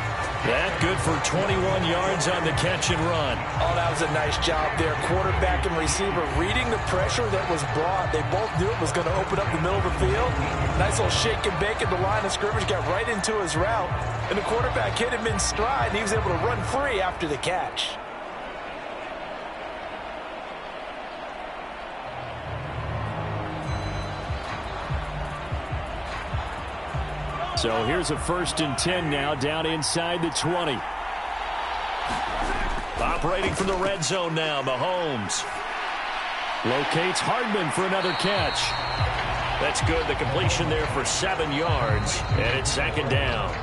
That good for 21 yards on the catch and run. Oh, that was a nice job there. Quarterback and receiver reading the pressure that was brought. They both knew it was going to open up the middle of the field. Nice little shake and bake at the line of scrimmage. Got right into his route. And the quarterback hit him in stride. And he was able to run free after the catch. So here's a 1st and 10 now, down inside the 20. Operating from the red zone now, Mahomes. Locates Hardman for another catch. That's good. The completion there for 7 yards, and it's 2nd down.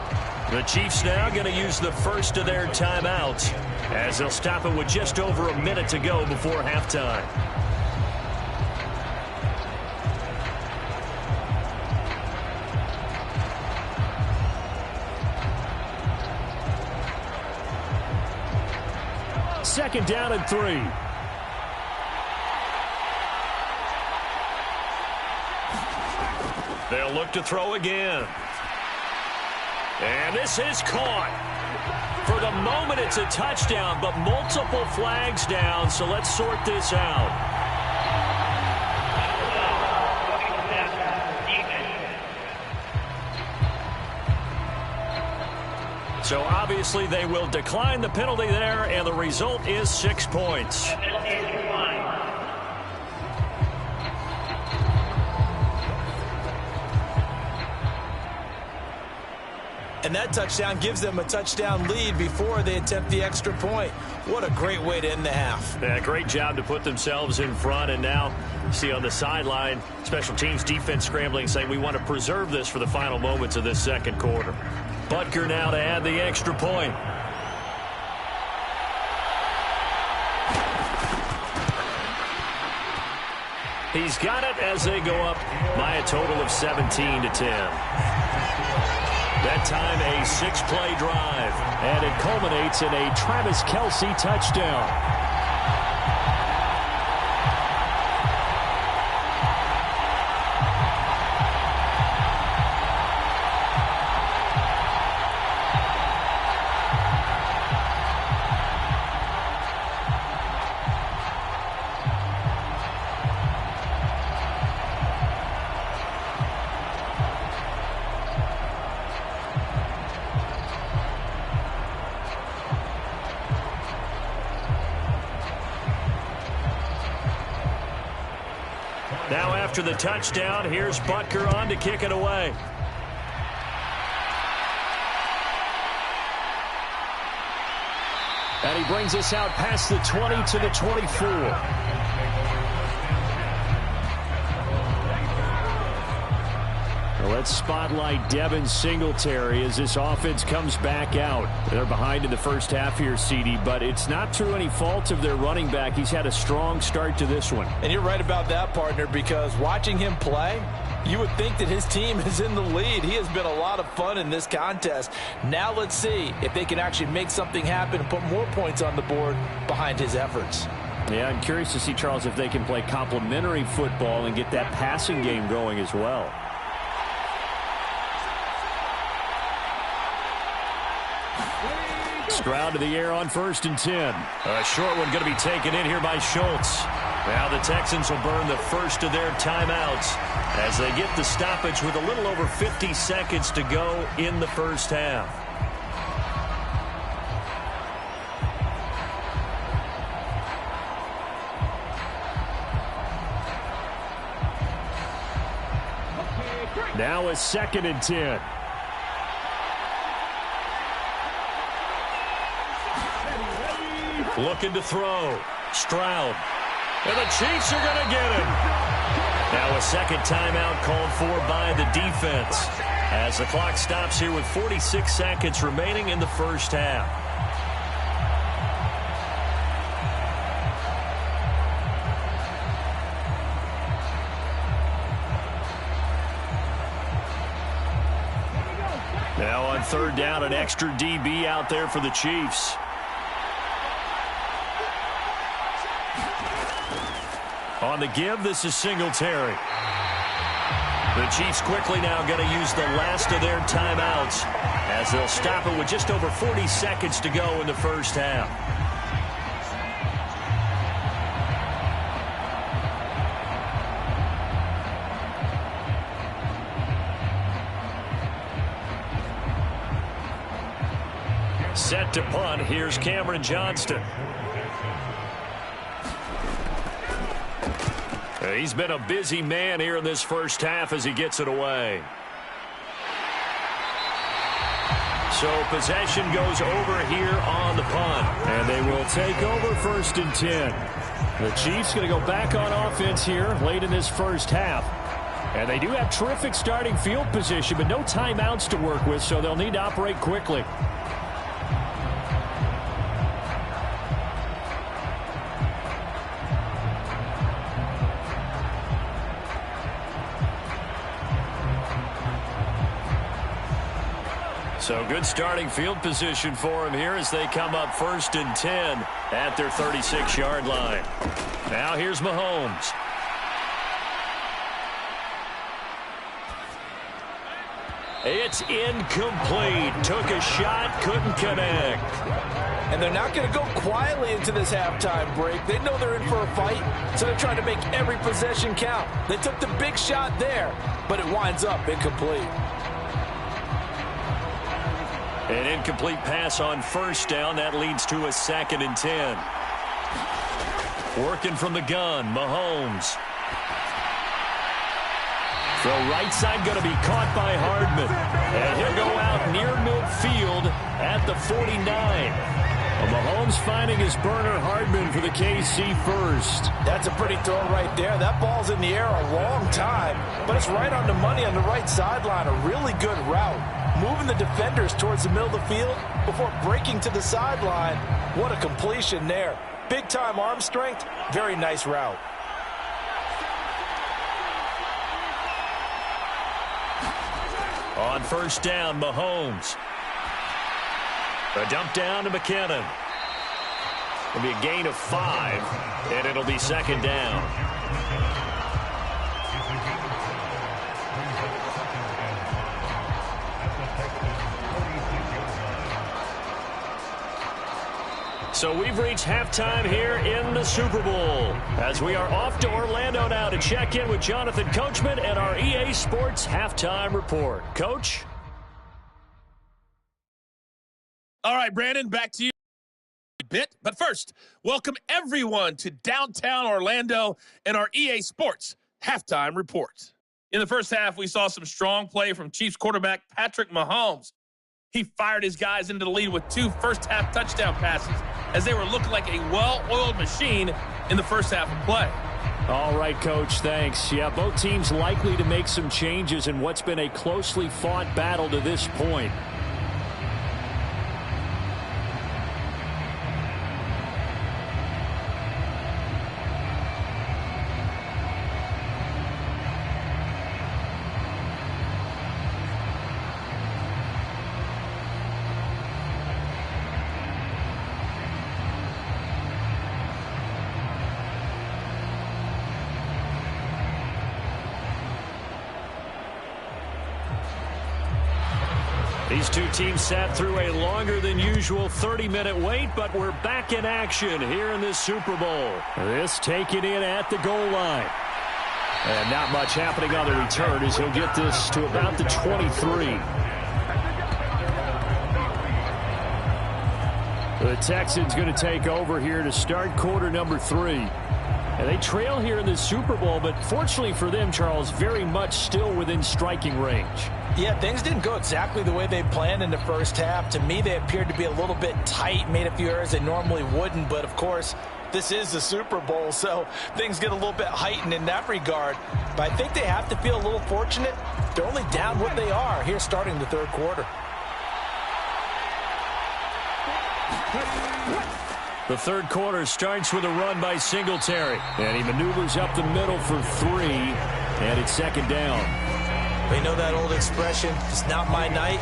The Chiefs now going to use the first of their timeouts as they'll stop it with just over a minute to go before halftime. Second down and 3. They'll look to throw again. And this is caught. For the moment, it's a touchdown, but multiple flags down, so let's sort this out. So obviously they will decline the penalty there, and the result is 6 points. And that touchdown gives them a touchdown lead before they attempt the extra point. What a great way to end the half. Yeah, great job to put themselves in front, and now see on the sideline, special teams defense scrambling, saying we want to preserve this for the final moments of this 2nd quarter. Butker now to add the extra point. He's got it as they go up by a total of 17-10. That time a 6-play drive, and it culminates in a Travis Kelce touchdown. Now after the touchdown, here's Butker on to kick it away. And he brings us out past the 20 to the 24. Well, let's spotlight Devin Singletary as this offense comes back out. They're behind in the first half here, CD, but it's not through any fault of their running back. He's had a strong start to this one. And you're right about that, partner, because watching him play, you would think that his team is in the lead. He has been a lot of fun in this contest. Now let's see if they can actually make something happen and put more points on the board behind his efforts. Yeah, I'm curious to see, Charles, if they can play complementary football and get that passing game going as well. Stroud to the air on 1st and 10. A short one going to be taken in here by Schultz. Now the Texans will burn the first of their timeouts as they get the stoppage with a little over 50 seconds to go in the first half. Now a 2nd and 10. Looking to throw. Stroud. And the Chiefs are going to get him. Now a second timeout called for by the defense as the clock stops here with 46 seconds remaining in the first half. Now on 3rd down, an extra DB out there for the Chiefs. On the give, this is Singletary. The Chiefs quickly now going to use the last of their timeouts as they'll stop it with just over 40 seconds to go in the first half. Set to punt. Here's Cameron Johnston. He's been a busy man here in this first half as he gets it away. So possession goes over here on the punt. And they will take over 1st and 10. The Chiefs going to go back on offense here late in this first half. And they do have terrific starting field position, but no timeouts to work with, so they'll need to operate quickly. So good starting field position for him here as they come up 1st and 10 at their 36-yard line. Now here's Mahomes. It's incomplete. Took a shot, couldn't connect. And they're not going to go quietly into this halftime break. They know they're in for a fight, so they're trying to make every possession count. They took the big shot there, but it winds up incomplete. An incomplete pass on 1st down. That leads to a 2nd and 10. Working from the gun, Mahomes. The right side going to be caught by Hardman. And he'll go out near midfield at the 49. Well, Mahomes finding his burner Hardman for the KC first. That's a pretty throw right there. That ball's in the air a long time, but it's right on the money on the right sideline. A really good route. Moving the defenders towards the middle of the field before breaking to the sideline. What a completion there. Big-time arm strength. Very nice route. On 1st down, Mahomes. A dump down to McKinnon. It'll be a gain of 5, and it'll be 2nd down. So we've reached halftime here in the Super Bowl as we are off to Orlando now to check in with Jonathan Coachman and our EA Sports Halftime Report. Coach? All right, Brandon, back to you a bit. But first, welcome everyone to downtown Orlando and our EA Sports Halftime Report. In the first half, we saw some strong play from Chiefs quarterback Patrick Mahomes. He fired his guys into the lead with 2 first-half touchdown passes as they were looking like a well-oiled machine in the first half of play. All right, Coach, thanks. Yeah, both teams likely to make some changes in what's been a closely fought battle to this point. These two teams sat through a longer than usual 30-minute wait, but we're back in action here in this Super Bowl. This taken in at the goal line. And not much happening on the return as he'll get this to about the 23. The Texans going to take over here to start quarter number 3. And they trail here in the Super Bowl, but fortunately for them, Charles, very much still within striking range. Yeah, things didn't go exactly the way they planned in the first half. To me, they appeared to be a little bit tight, made a few errors they normally wouldn't. But, of course, this is the Super Bowl, so things get a little bit heightened in that regard. But I think they have to feel a little fortunate. They're only down what they are here starting the third quarter. The third quarter starts with a run by Singletary. And he maneuvers up the middle for 3, and it's second down. We know that old expression, it's not my night.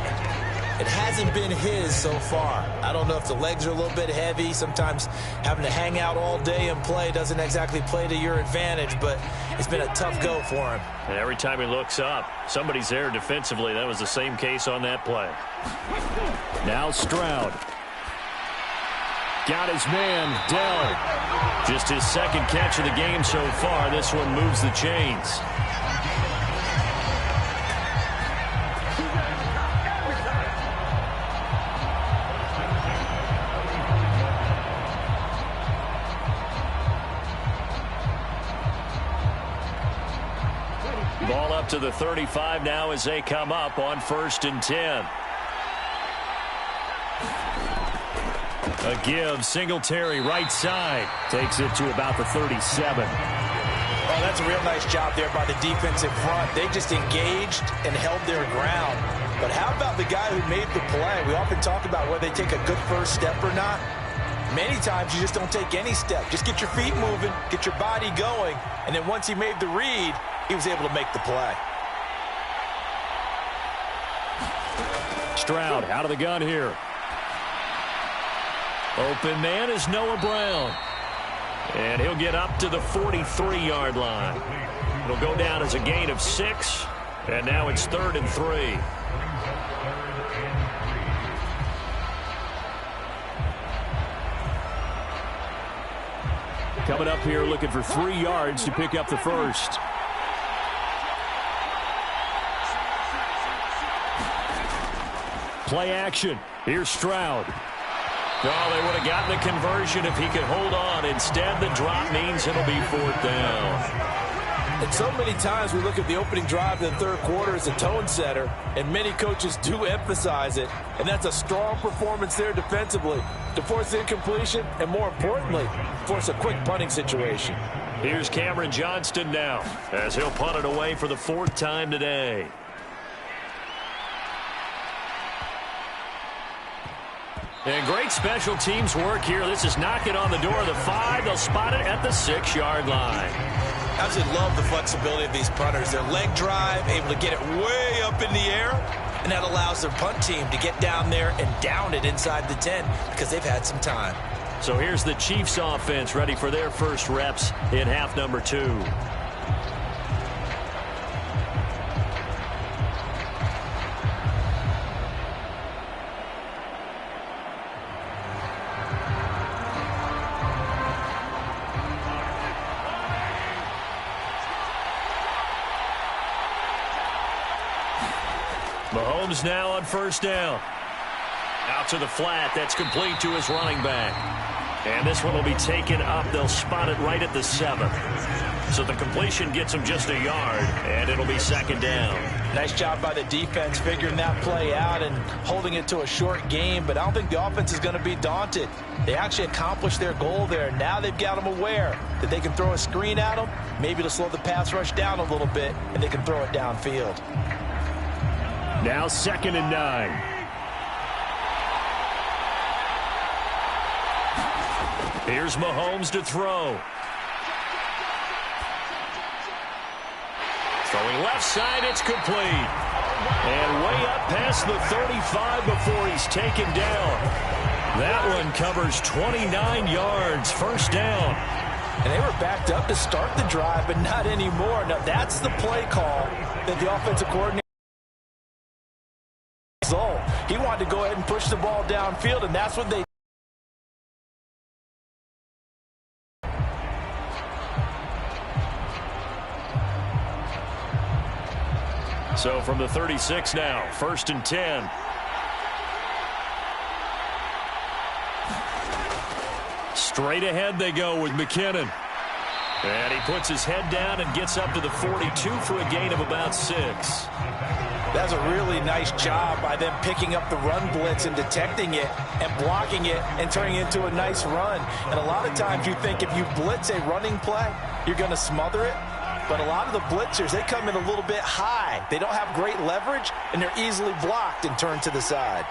It hasn't been his so far. I don't know if the legs are a little bit heavy. Sometimes having to hang out all day and play doesn't exactly play to your advantage, but it's been a tough go for him. And every time he looks up, somebody's there defensively. That was the same case on that play. Now Stroud. Got his man, Dell. Just his second catch of the game so far. This one moves the chains. Ball up to the 35 now as they come up on 1st and 10. A give, Singletary right side. Takes it to about the 37. Oh, that's a real nice job there by the defensive front. They just engaged and held their ground. But how about the guy who made the play? We often talk about whether they take a good first step or not. Many times you just don't take any step. Just get your feet moving, get your body going, and then once he made the read, he was able to make the play. Stroud out of the gun here. Open man is Noah Brown. And he'll get up to the 43-yard line. It'll go down as a gain of 6. And now it's 3rd and 3. Coming up here looking for 3 yards to pick up the first. Play action. Here's Stroud. Oh, they would have gotten the conversion if he could hold on. Instead, the drop means it'll be 4th down. And so many times we look at the opening drive in the third quarter as a tone setter, and many coaches do emphasize it, and that's a strong performance there defensively to force incompletion and, more importantly, force a quick punting situation. Here's Cameron Johnston now as he'll punt it away for the 4th time today. And great special teams work here. This is knocking on the door of the 5. They'll spot it at the 6-yard line. I absolutely love the flexibility of these punters. Their leg drive, able to get it way up in the air, and that allows their punt team to get down there and down it inside the 10 because they've had some time. So here's the Chiefs offense ready for their first reps in half number 2. Mahomes now on first down. Out to the flat. That's complete to his running back. And this one will be taken up. They'll spot it right at the 7. So the completion gets them just a yard, and it'll be second down. Nice job by the defense figuring that play out and holding it to a short game, but I don't think the offense is going to be daunted. They actually accomplished their goal there. Now they've got them aware that they can throw a screen at them, maybe to slow the pass rush down a little bit, and they can throw it downfield. Now 2nd and 9. Here's Mahomes to throw. Throwing left side, it's complete. And way up past the 35 before he's taken down. That one covers 29 yards, first down. And they were backed up to start the drive, but not anymore. Now, that's the play call that the offensive coordinator he wanted to go ahead and push the ball downfield, and that's what they So from the 36 now, 1st and 10. Straight ahead they go with McKinnon. And he puts his head down and gets up to the 42 for a gain of about 6. That's a really nice job by them picking up the run blitz and detecting it and blocking it and turning it into a nice run. And a lot of times you think if you blitz a running play, you're going to smother it. But a lot of the blitzers, they come in a little bit high. They don't have great leverage, and they're easily blocked and turned to the side.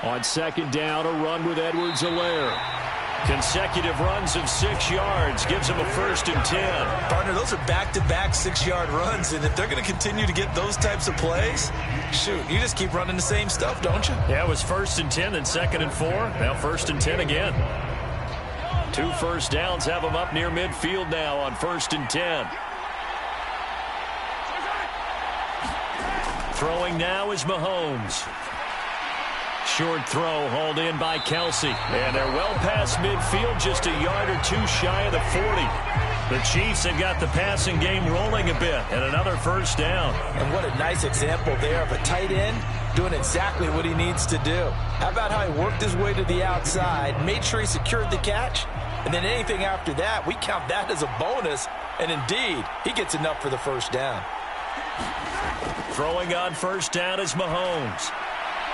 On 2nd down, a run with Edwards-Helaire. Consecutive runs of 6 yards gives him a 1st and 10. Partner, those are back-to-back 6-yard runs, and if they're going to continue to get those types of plays, shoot, you just keep running the same stuff, don't you? Yeah, it was 1st and 10, then 2nd and 4. Now 1st and 10 again. 2 first downs have them up near midfield now on 1st and 10. Throwing now is Mahomes. Short throw hauled in by Kelsey. And they're well past midfield, just a yard or 2 shy of the 40. The Chiefs have got the passing game rolling a bit, and another 1st down. And what a nice example there of a tight end doing exactly what he needs to do. How about how he worked his way to the outside, made sure he secured the catch, and then anything after that, we count that as a bonus, and indeed, he gets enough for the 1st down. Throwing on 1st down is Mahomes.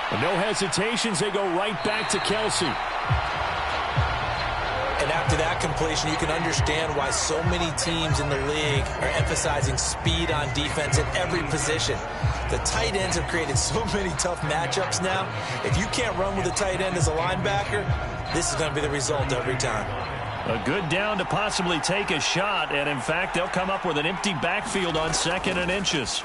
And no hesitations, they go right back to Kelsey. And after that completion, you can understand why so many teams in the league are emphasizing speed on defense at every position. The tight ends have created so many tough matchups now. If you can't run with a tight end as a linebacker, this is going to be the result every time. A good down to possibly take a shot, and in fact, they'll come up with an empty backfield on 2nd and inches.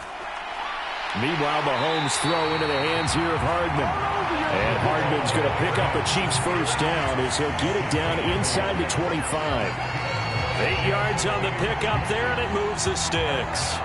Meanwhile, Mahomes throw into the hands here of Hardman. And Hardman's going to pick up a Chiefs 1st down as he'll get it down inside the 25. 8 yards on the pickup there, and it moves the sticks.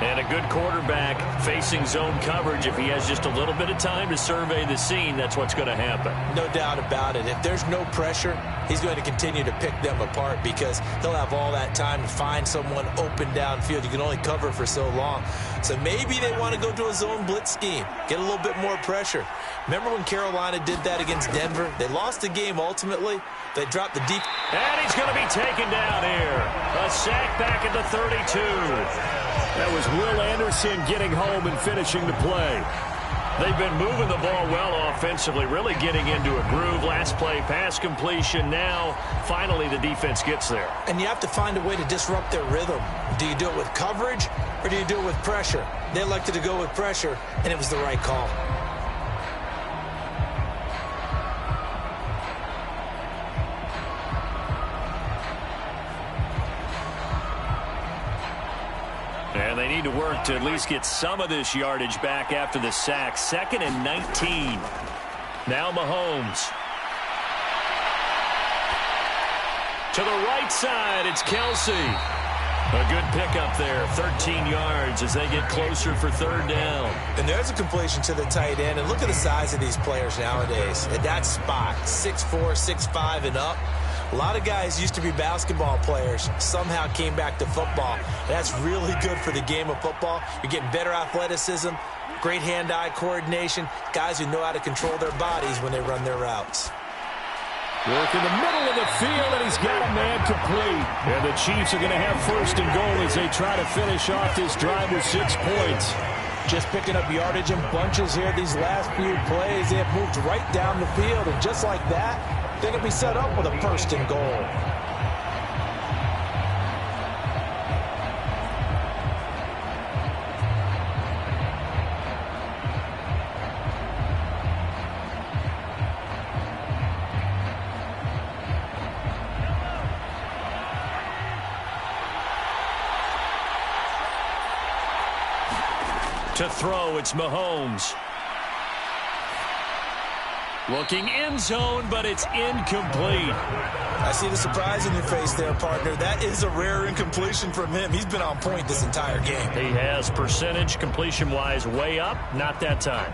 And a good quarterback facing zone coverage. If he has just a little bit of time to survey the scene, that's what's going to happen. No doubt about it. If there's no pressure, he's going to continue to pick them apart because he'll have all that time to find someone open downfield. You can only cover for so long. So maybe they want to go to a zone blitz scheme, get a little bit more pressure. Remember when Carolina did that against Denver? They lost the game ultimately. They dropped the deep. And he's going to be taken down here. A sack back at the 32. That was Will Anderson getting home and finishing the play. They've been moving the ball well offensively, really getting into a groove. Last play, pass completion. Now, finally, the defense gets there. And you have to find a way to disrupt their rhythm. Do you do it with coverage or do you do it with pressure? They elected to go with pressure, and it was the right call. And they need to work to at least get some of this yardage back after the sack. 2nd and 19. Now Mahomes. To the right side, it's Kelsey. A good pickup there, 13 yards as they get closer for 3rd down. And there's a completion to the tight end. And look at the size of these players nowadays. At that spot, 6'4", 6'5", and up. A lot of guys used to be basketball players, somehow came back to football. That's really good for the game of football. You're getting better athleticism, great hand-eye coordination, guys who know how to control their bodies when they run their routes. Work in the middle of the field, and he's got a man complete. And the Chiefs are going to have first and goal as they try to finish off this drive with 6 points. Just picking up yardage in bunches here these last few plays. They have moved right down the field, and just like that, they're going to be set up with a first and goal. To throw, it's Mahomes. Looking end zone, but it's incomplete. I see the surprise in your face there, partner. That is a rare incompletion from him. He's been on point this entire game. He has percentage completion-wise way up, not that time.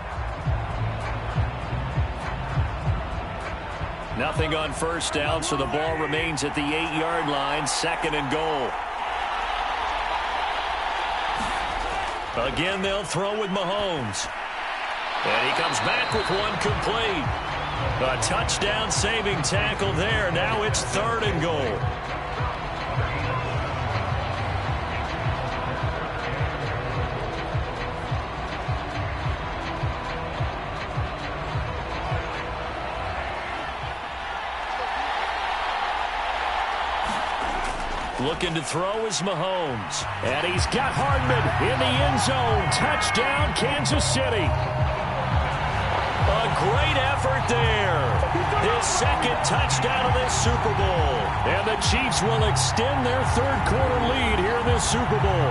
Nothing on first down, so the ball remains at the 8-yard line, second and goal. Again, they'll throw with Mahomes. And he comes back with one complete. A touchdown-saving tackle there. Now it's third and goal. Looking to throw is Mahomes. And he's got Hardman in the end zone. Touchdown, Kansas City. A great effort there. His second touchdown of this Super Bowl. And the Chiefs will extend their third-quarter lead here in this Super Bowl.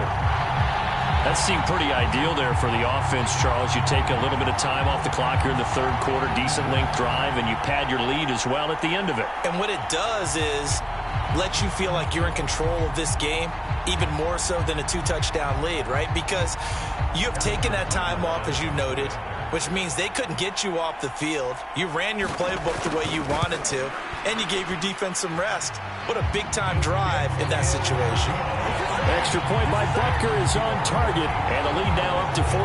That seemed pretty ideal there for the offense, Charles. You take a little bit of time off the clock here in the third quarter, decent length drive, and you pad your lead as well at the end of it. And what it does is let you feel like you're in control of this game, even more so than a 2-touchdown lead, right? Because you have taken that time off, as you noted, which means they couldn't get you off the field. You ran your playbook the way you wanted to, and you gave your defense some rest. What a big-time drive in that situation. Extra point by Butker is on target, and the lead now up to 14.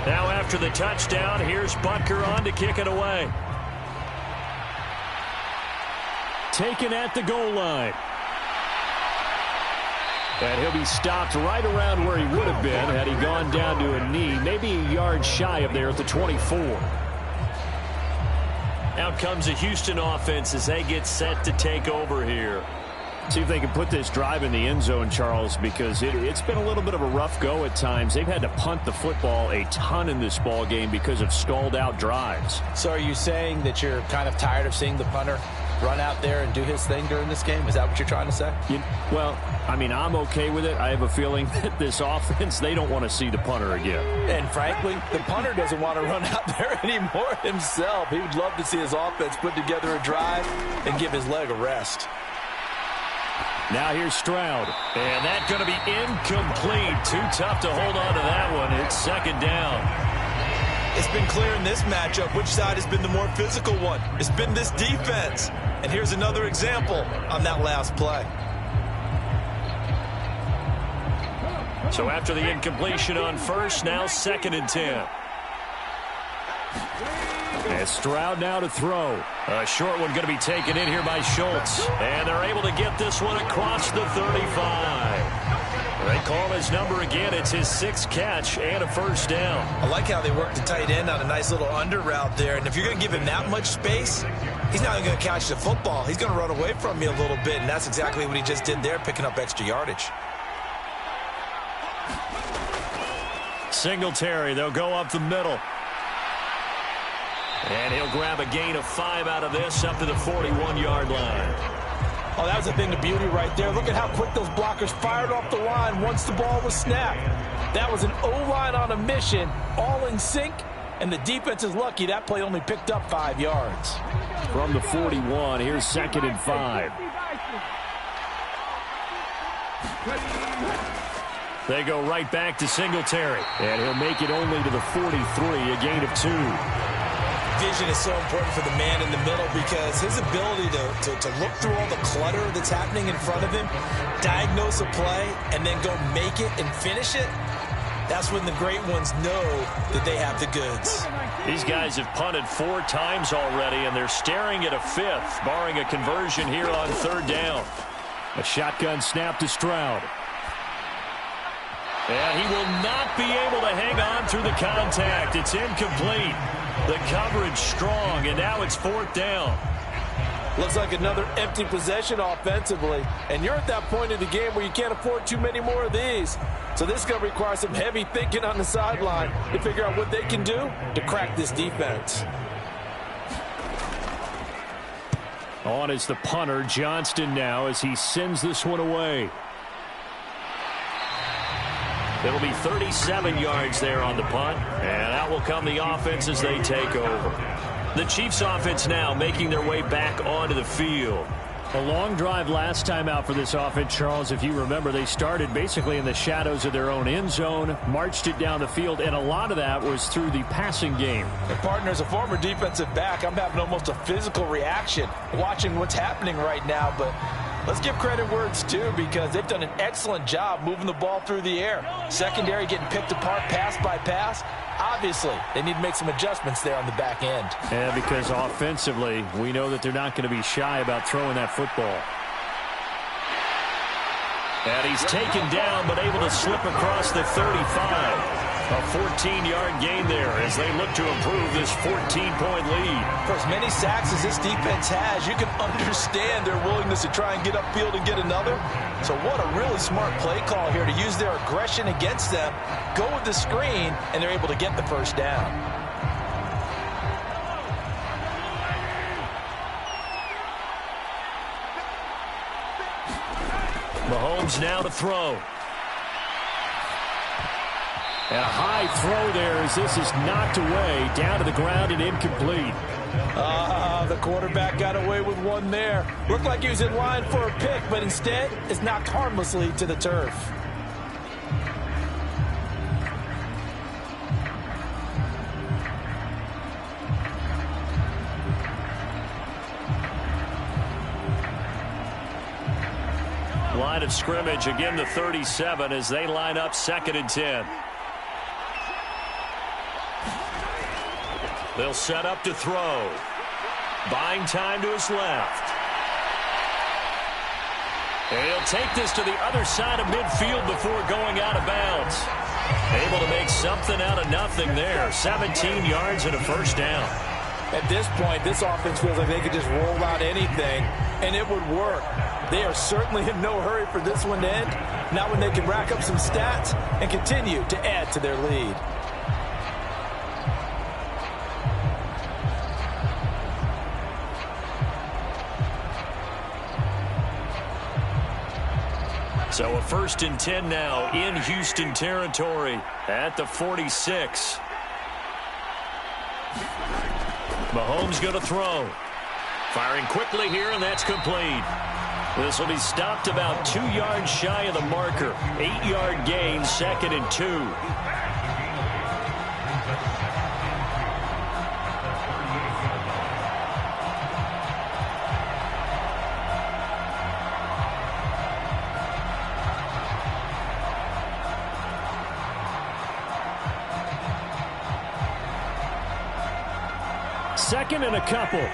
Now after the touchdown, here's Butker on to kick it away. Taken at the goal line. And he'll be stopped right around where he would have been had he gone down to a knee, maybe a yard shy of there at the 24. Out comes the Houston offense as they get set to take over here. See if they can put this drive in the end zone, Charles, because it's been a little bit of a rough go at times. They've had to punt the football a ton in this ball game because of stalled out drives. So are you saying that you're kind of tired of seeing the punter run out there and do his thing during this game? Is that what you're trying to say? Well, I mean, I'm okay with it. I have a feeling that this offense, they don't want to see the punter again. And frankly, the punter doesn't want to run out there anymore himself. He would love to see his offense put together a drive and give his leg a rest. Now here's Stroud. And that's going to be incomplete. Too tough to hold on to that one. It's second down. It's been clear in this matchup which side has been the more physical one. It's been this defense. And here's another example on that last play. So after the incompletion on first, now second and 10. And Stroud now to throw. A short one going to be taken in here by Schultz. And they're able to get this one across the 35. They call his number again. It's his 6th catch and a first down. I like how they work the tight end on a nice little under route there. And if you're going to give him that much space, he's not going to catch the football. He's going to run away from you a little bit. And that's exactly what he just did there, picking up extra yardage. Singletary, they'll go up the middle. And he'll grab a gain of 5 out of this up to the 41-yard line. Oh, that was a thing of beauty right there. Look at how quick those blockers fired off the line once the ball was snapped. That was an O-line on a mission, all in sync, and the defense is lucky that play only picked up 5 yards. From the 41, here's 2nd and 5. They go right back to Singletary, and he'll make it only to the 43, a gain of 2. Vision is so important for the man in the middle because his ability to look through all the clutter that's happening in front of him, diagnose a play, and then go make it and finish it, that's when the great ones know that they have the goods. These guys have punted 4 times already, and they're staring at a 5th, barring a conversion here on 3rd down. A shotgun snap to Stroud. And he will not be able to hang on through the contact. It's incomplete. The coverage strong, and now it's 4th down. Looks like another empty possession offensively, and you're at that point in the game where you can't afford too many more of these. So this is going to require some heavy thinking on the sideline to figure out what they can do to crack this defense. On is the punter, Johnston, now as he sends this one away. It'll be 37 yards there on the punt, and out will come the offense as they take over. The Chiefs offense now making their way back onto the field. A long drive last time out for this offense, Charles. If you remember, they started basically in the shadows of their own end zone, marched it down the field, and a lot of that was through the passing game. And partner, as a former defensive back, I'm having almost a physical reaction watching what's happening right now, but let's give credit where it's due because they've done an excellent job moving the ball through the air. Secondary getting picked apart pass by pass. Obviously, they need to make some adjustments there on the back end. Yeah, because offensively, we know that they're not going to be shy about throwing that football. And he's taken down, but able to slip across the 35. A 14-yard gain there as they look to improve this 14-point lead. For as many sacks as this defense has, you can understand their willingness to try and get upfield and get another. So what a really smart play call here to use their aggression against them, go with the screen, and they're able to get the first down. Mahomes now to throw. And a high throw there as this is knocked away, down to the ground and incomplete. The quarterback got away with one there. Looked like he was in line for a pick, but instead is knocked harmlessly to the turf. Line of scrimmage, again the 37 as they line up 2nd and 10. They'll set up to throw. Buying time to his left. And he'll take this to the other side of midfield before going out of bounds. Able to make something out of nothing there. 17 yards and a first down. At this point, this offense feels like they could just roll out anything, and it would work. They are certainly in no hurry for this one to end. Not when they can rack up some stats and continue to add to their lead. So a 1st and 10 now in Houston territory at the 46. Mahomes going to throw. Firing quickly here, and that's complete. This will be stopped about 2 yards shy of the marker. 8-yard gain, 2nd and 2. Second and a couple.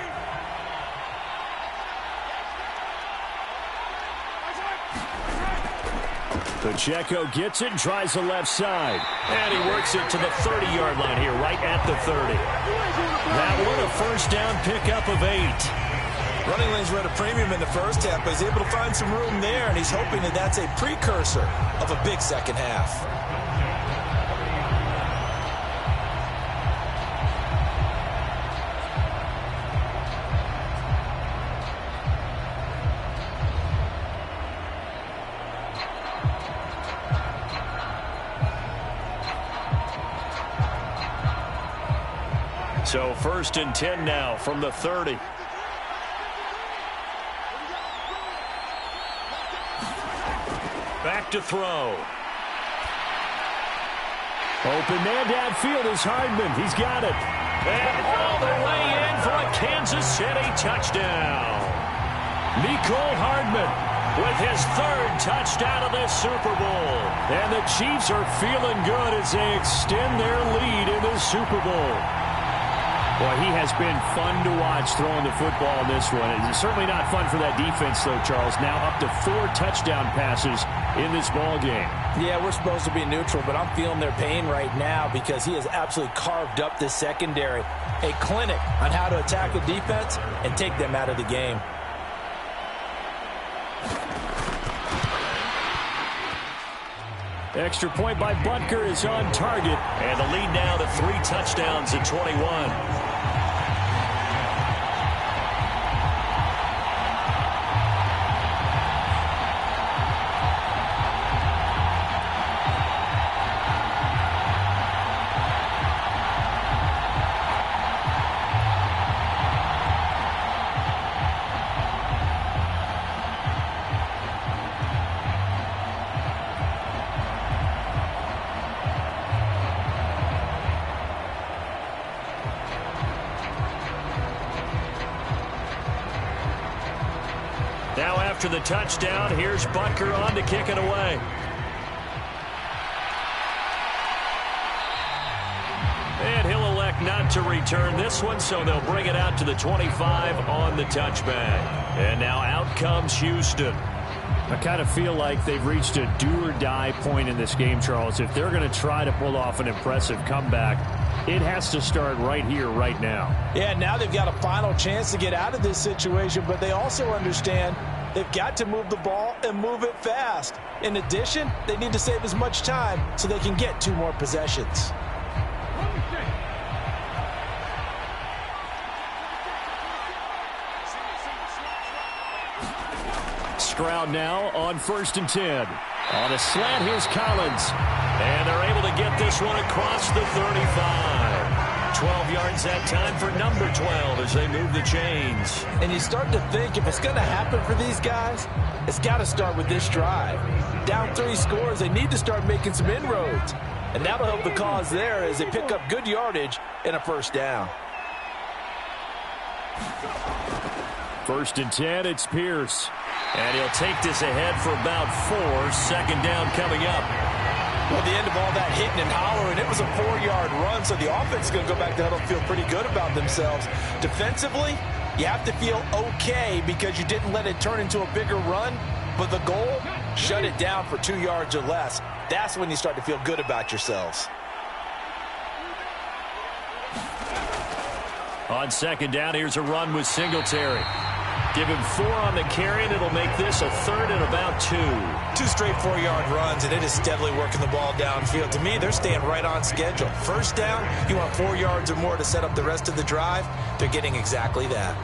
Pacheco gets it, tries the left side. And he works it to the 30-yard line here, right at the 30. That one, a first down pickup of 8. Running lanes were at a premium in the first half, but he's able to find some room there, and he's hoping that that's a precursor of a big second half. So 1st and 10 now from the 30. Back to throw. Open man downfield is Hardman. He's got it. And all the way in for a Kansas City touchdown. Mecole Hardman with his 3rd touchdown of this Super Bowl. And the Chiefs are feeling good as they extend their lead in this Super Bowl. Boy, he has been fun to watch throwing the football in this one. It's certainly not fun for that defense, though, Charles. Now up to 4 touchdown passes in this ball game. Yeah, we're supposed to be neutral, but I'm feeling their pain right now because he has absolutely carved up this secondary. A clinic on how to attack a defense and take them out of the game. Extra point by Butker is on target. And the lead now to 3 touchdowns at 21. Now after the touchdown, here's Butker on to kick it away. And he'll elect not to return this one, so they'll bring it out to the 25 on the touchback. And now out comes Houston. I kind of feel like they've reached a do-or-die point in this game, Charles. If they're going to try to pull off an impressive comeback, it has to start right here, right now. Yeah, now they've got a final chance to get out of this situation, but they also understand they've got to move the ball and move it fast. In addition, they need to save as much time so they can get 2 more possessions. Stroud now on 1st and 10. On a slant, here's Collins. And they're able to get this one across the 35. 12 yards that time for number 12 as they move the chains. And you start to think if it's going to happen for these guys, it's got to start with this drive. Down 3 scores, they need to start making some inroads. And that'll help the cause there as they pick up good yardage and a 1st down. 1st and 10, it's Pierce. And he'll take this ahead for about 4. 2nd down coming up. Well, the end of all that hitting and hollering, it was a 4-yard run, so the offense is going to go back to huddle and feel pretty good about themselves. Defensively, you have to feel okay because you didn't let it turn into a bigger run, but the goal, shut it down for 2 yards or less. That's when you start to feel good about yourselves. On 2nd down, here's a run with Singletary. Give him 4 on the carry, and it'll make this a 3rd and about 2. 2 straight 4-yard runs, and it is steadily working the ball downfield. To me, they're staying right on schedule. 1st down, you want 4 yards or more to set up the rest of the drive. They're getting exactly that.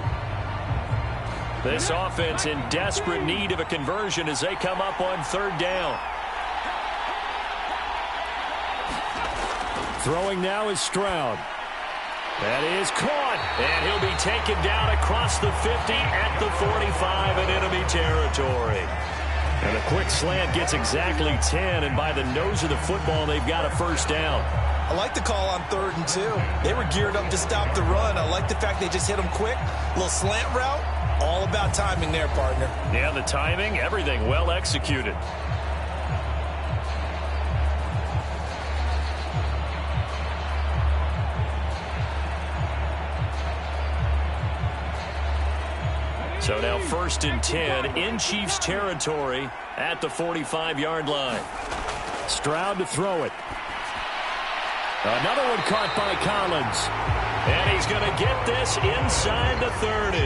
This offense in desperate need of a conversion as they come up on 3rd down. Throwing now is Stroud. That is caught, and he'll be taken down across the 50 at the 45 in enemy territory. And a quick slant gets exactly 10, and by the nose of the football, they've got a 1st down. I like the call on 3rd and 2. They were geared up to stop the run. I like the fact they just hit them quick. A little slant route, all about timing there, partner. Yeah, the timing, everything well executed. So now 1st and 10 in Chiefs territory at the 45-yard line. Stroud to throw it. Another one caught by Collins. And he's going to get this inside the 30.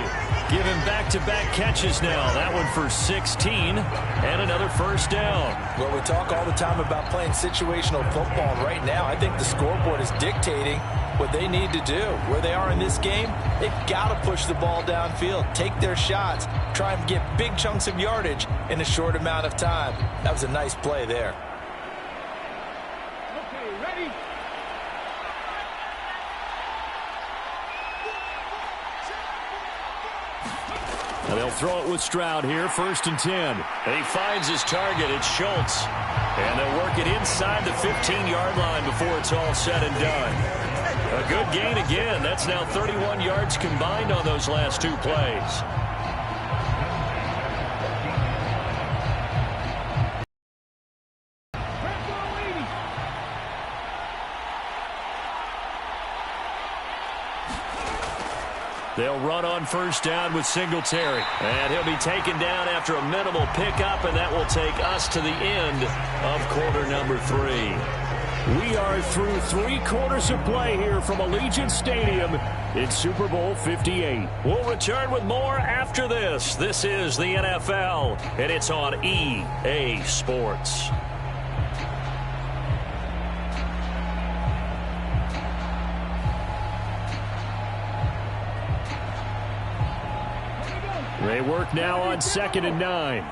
Give him back-to-back catches now. That one for 16 and another 1st down. Well, we talk all the time about playing situational football. Right now, I think the scoreboard is dictating what they need to do. Where they are in this game, they've got to push the ball downfield, take their shots, try and get big chunks of yardage in a short amount of time. That was a nice play there. And they'll throw it with Stroud here, 1st and 10. And he finds his target. It's Schultz. And they'll work it inside the 15-yard line before it's all said and done. A good gain again. That's now 31 yards combined on those last 2 plays. They'll run on 1st down with Singletary. And he'll be taken down after a minimal pickup, and that will take us to the end of quarter number 3. We are through 3 quarters of play here from Allegiant Stadium in Super Bowl 58. We'll return with more after this. This is the NFL, and it's on EA Sports. They work now on 2nd and 9.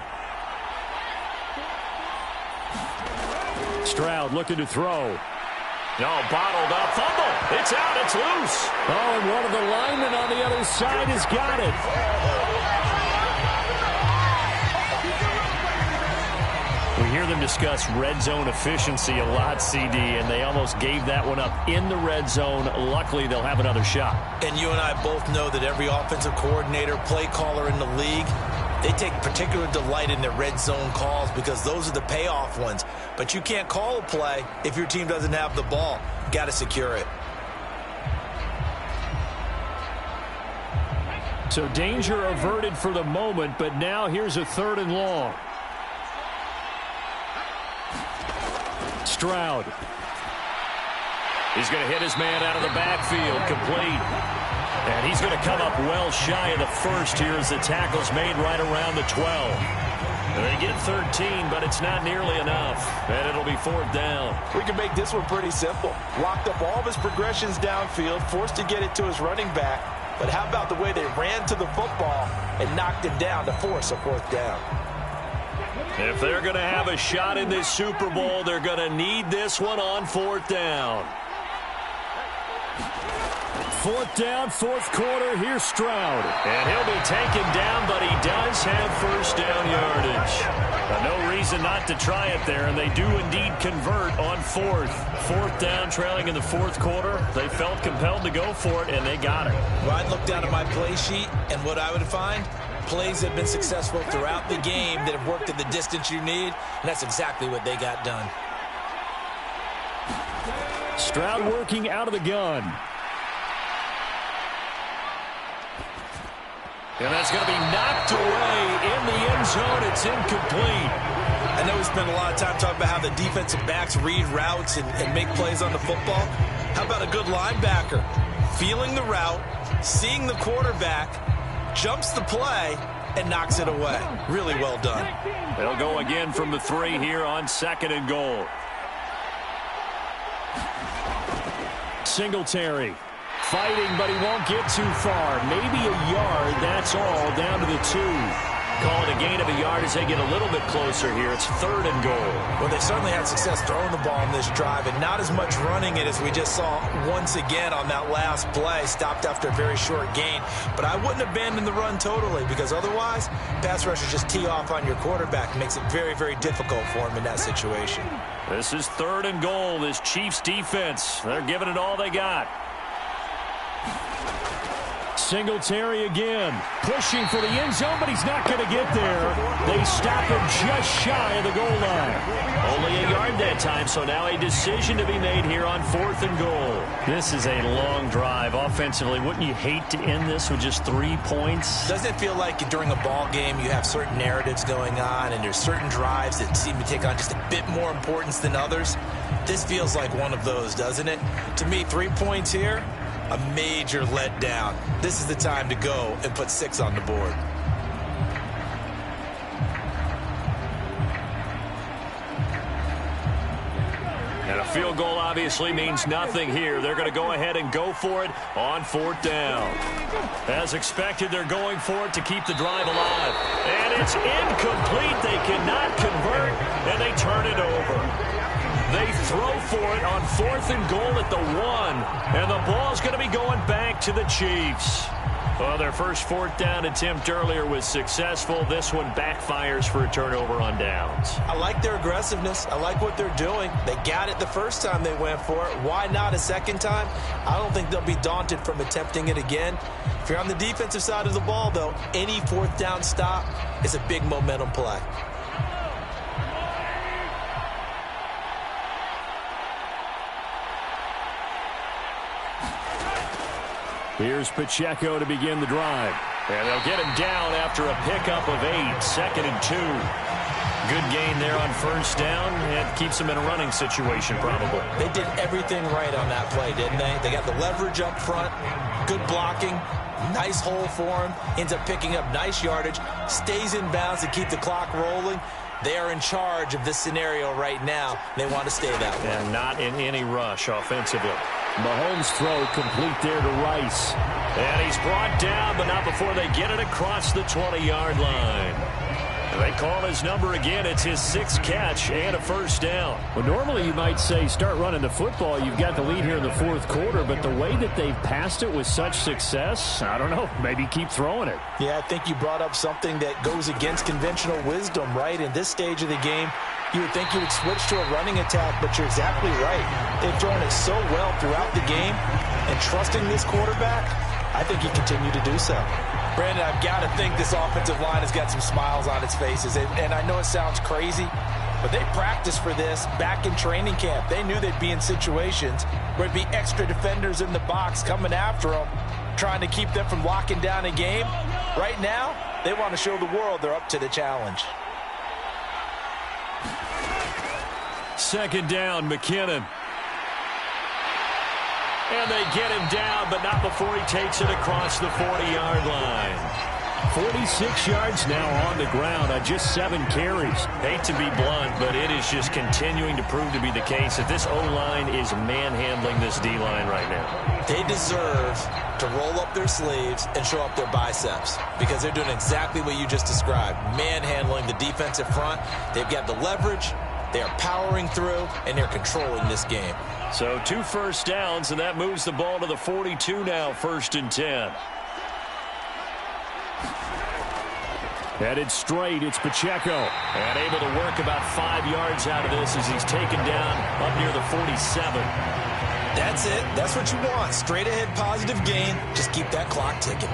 Stroud looking to throw. No, bottled up. Fumble. It's out. It's loose. Oh, and one of the linemen on the other side has got it. We hear them discuss red zone efficiency a lot, CD, and they almost gave that one up in the red zone. Luckily, they'll have another shot. And you and I both know that every offensive coordinator, play caller in the league, they take particular delight in their red zone calls because those are the payoff ones. But you can't call a play if your team doesn't have the ball. Got to secure it. So danger averted for the moment, but now here's a 3rd and long. Stroud. He's going to hit his man out of the backfield, complete. And he's going to come up well shy of the 1st here as the tackle's made right around the 12. And they get 13, but it's not nearly enough. And it'll be 4th down. We can make this one pretty simple. Locked up all of his progressions downfield, forced to get it to his running back. But how about the way they ran to the football and knocked him down to force a 4th down? If they're going to have a shot in this Super Bowl, they're going to need this one on 4th down. 4th down, 4th quarter. Here's Stroud. And he'll be taken down, but he does have 1st down yardage. No reason not to try it there, and they do indeed convert on 4th. 4th down, trailing in the 4th quarter. They felt compelled to go for it, and they got it. Well, I'd look down at my play sheet, and what I would find, plays that have been successful throughout the game that have worked at the distance you need, and that's exactly what they got done. Stroud working out of the gun. And that's going to be knocked away in the end zone. It's incomplete. I know we spent a lot of time talking about how the defensive backs read routes and make plays on the football. How about a good linebacker? Feeling the route, seeing the quarterback, jumps the play, and knocks it away. Really well done. They'll go again from the 3 here on 2nd and goal. Singletary. Fighting, but he won't get too far. Maybe a yard, that's all, down to the 2. Call it a gain of a yard as they get a little bit closer here. It's 3rd and goal. Well, they certainly had success throwing the ball on this drive, and not as much running it as we just saw once again on that last play. Stopped after a very short gain. But I wouldn't abandon the run totally, because otherwise, pass rushers just tee off on your quarterback. It makes it very, very difficult for him in that situation. This is 3rd and goal. This Chiefs defense, they're giving it all they got. Singletary again, pushing for the end zone, but he's not going to get there. They stop him just shy of the goal line. Only a yard that time, so now a decision to be made here on 4th and goal. This is a long drive offensively. Wouldn't you hate to end this with just 3 points? Doesn't it feel like during a ball game you have certain narratives going on and there's certain drives that seem to take on just a bit more importance than others? This feels like one of those, doesn't it? To me, 3 points here, a major letdown. This is the time to go and put 6 on the board. And a field goal obviously means nothing here. They're going to go ahead and go for it on 4th down. As expected, they're going for it to keep the drive alive. And it's incomplete. They cannot convert, and they turn it over. They throw for it on 4th and goal at the 1, and the ball's going to be going back to the Chiefs. Well, their first fourth down attempt earlier was successful. This one backfires for a turnover on downs. I like their aggressiveness. I like what they're doing. They got it the first time they went for it. Why not a second time? I don't think they'll be daunted from attempting it again. If you're on the defensive side of the ball, though, any fourth down stop is a big momentum play. Here's Pacheco to begin the drive. And they'll get him down after a pickup of 8, 2nd and 2. Good gain there on first down, and keeps him in a running situation probably. They did everything right on that play, didn't they? They got the leverage up front, good blocking, nice hole for him, ends up picking up nice yardage, stays in bounds to keep the clock rolling. They are in charge of this scenario right now. They want to stay that way. And not in any rush offensively. Mahomes' throw complete there to Rice. And he's brought down, but not before they get it across the 20-yard line. They call his number again. It's his 6th catch and a first down. Well, normally you might say start running the football. You've got the lead here in the 4th quarter, but the way that they've passed it with such success, I don't know, maybe keep throwing it. Yeah, I think you brought up something that goes against conventional wisdom, right? In this stage of the game, you would think you would switch to a running attack, but you're exactly right. They've thrown it so well throughout the game, and trusting this quarterback, I think you continue to do so. Brandon, I've got to think this offensive line has got some smiles on its faces. And I know it sounds crazy, but they practiced for this back in training camp. They knew they'd be in situations where it'd be extra defenders in the box coming after them, trying to keep them from locking down a game. Right now, they want to show the world they're up to the challenge. 2nd down, McKinnon. And they get him down, but not before he takes it across the 40-yard line. 46 yards now on the ground on just 7 carries. Hate to be blunt, but it is just continuing to prove to be the case that this O-line is manhandling this D-line right now. They deserve to roll up their sleeves and show up their biceps because they're doing exactly what you just described, manhandling the defensive front. They've got the leverage. They are powering through, and they're controlling this game. So 2 first downs, and that moves the ball to the 42 now, 1st and 10. Headed straight, it's Pacheco. And able to work about 5 yards out of this as he's taken down up near the 47. That's it. That's what you want. Straight ahead positive gain. Just keep that clock ticking.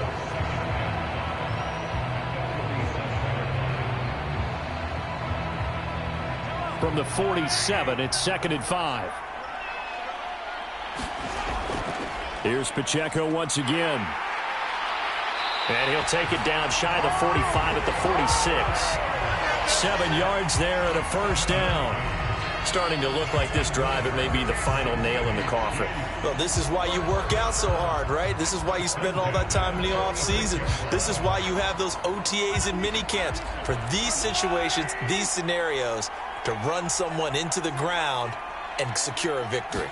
From the 47, it's 2nd and 5. Here's Pacheco once again. And he'll take it down shy of the 45 at the 46. 7 yards there and a first down. Starting to look like this drive, it may be the final nail in the coffin. Well, this is why you work out so hard, right? This is why you spend all that time in the offseason. This is why you have those OTAs and mini camps. For these situations, these scenarios, to run someone into the ground and secure a victory.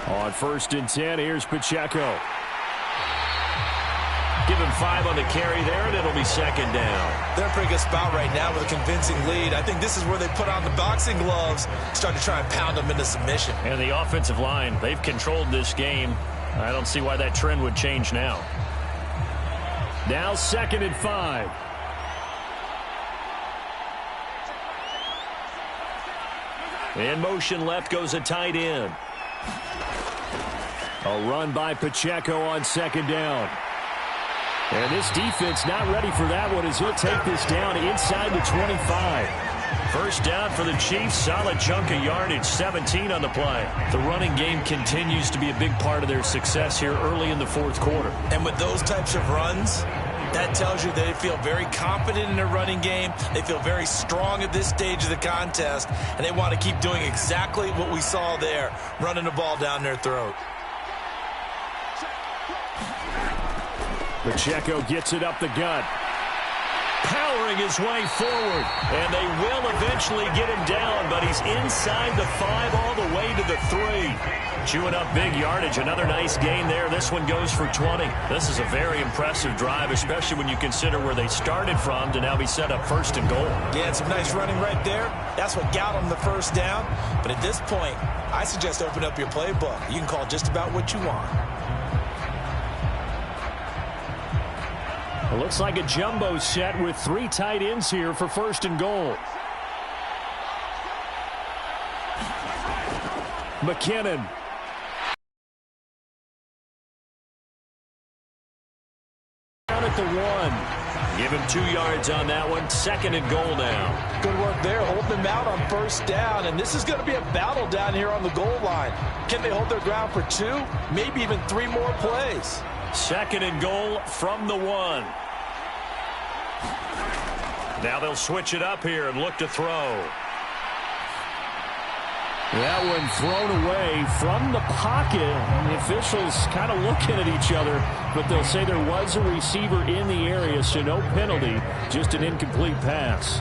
On 1st and 10, here's Pacheco. Give him 5 on the carry there, and it'll be 2nd down. They're in a pretty good spot right now with a convincing lead. I think this is where they put on the boxing gloves, start to try and pound them into submission. And the offensive line, they've controlled this game. I don't see why that trend would change now. Now 2nd and 5. In motion left goes a tight end. A run by Pacheco on 2nd down. And this defense not ready for that one as he'll take this down inside the 25. First down for the Chiefs. Solid chunk of yardage, 17 on the play. The running game continues to be a big part of their success here early in the 4th quarter. And with those types of runs, that tells you they feel very confident in their running game. They feel very strong at this stage of the contest, and they want to keep doing exactly what we saw there, running the ball down their throat. Pacheco gets it up the gut. Powering his way forward. And they will eventually get him down, but he's inside the 5 all the way to the 3. Chewing up big yardage. Another nice gain there. This one goes for 20. This is a very impressive drive, especially when you consider where they started from to now be set up 1st and goal. Yeah, some nice running right there. That's what got them the first down. But at this point, I suggest open up your playbook. You can call just about what you want. It looks like a jumbo set with 3 tight ends here for 1st and goal. McKinnon. Down at the 1. Give him 2 yards on that one. 2nd and goal now. Good work there, holding them out on 1st down. And this is going to be a battle down here on the goal line. Can they hold their ground for 2, maybe even 3 more plays? 2nd and goal from the 1. Now they'll switch it up here and look to throw. That one thrown away from the pocket. And the officials kind of looking at each other, but they'll say there was a receiver in the area, so no penalty, just an incomplete pass.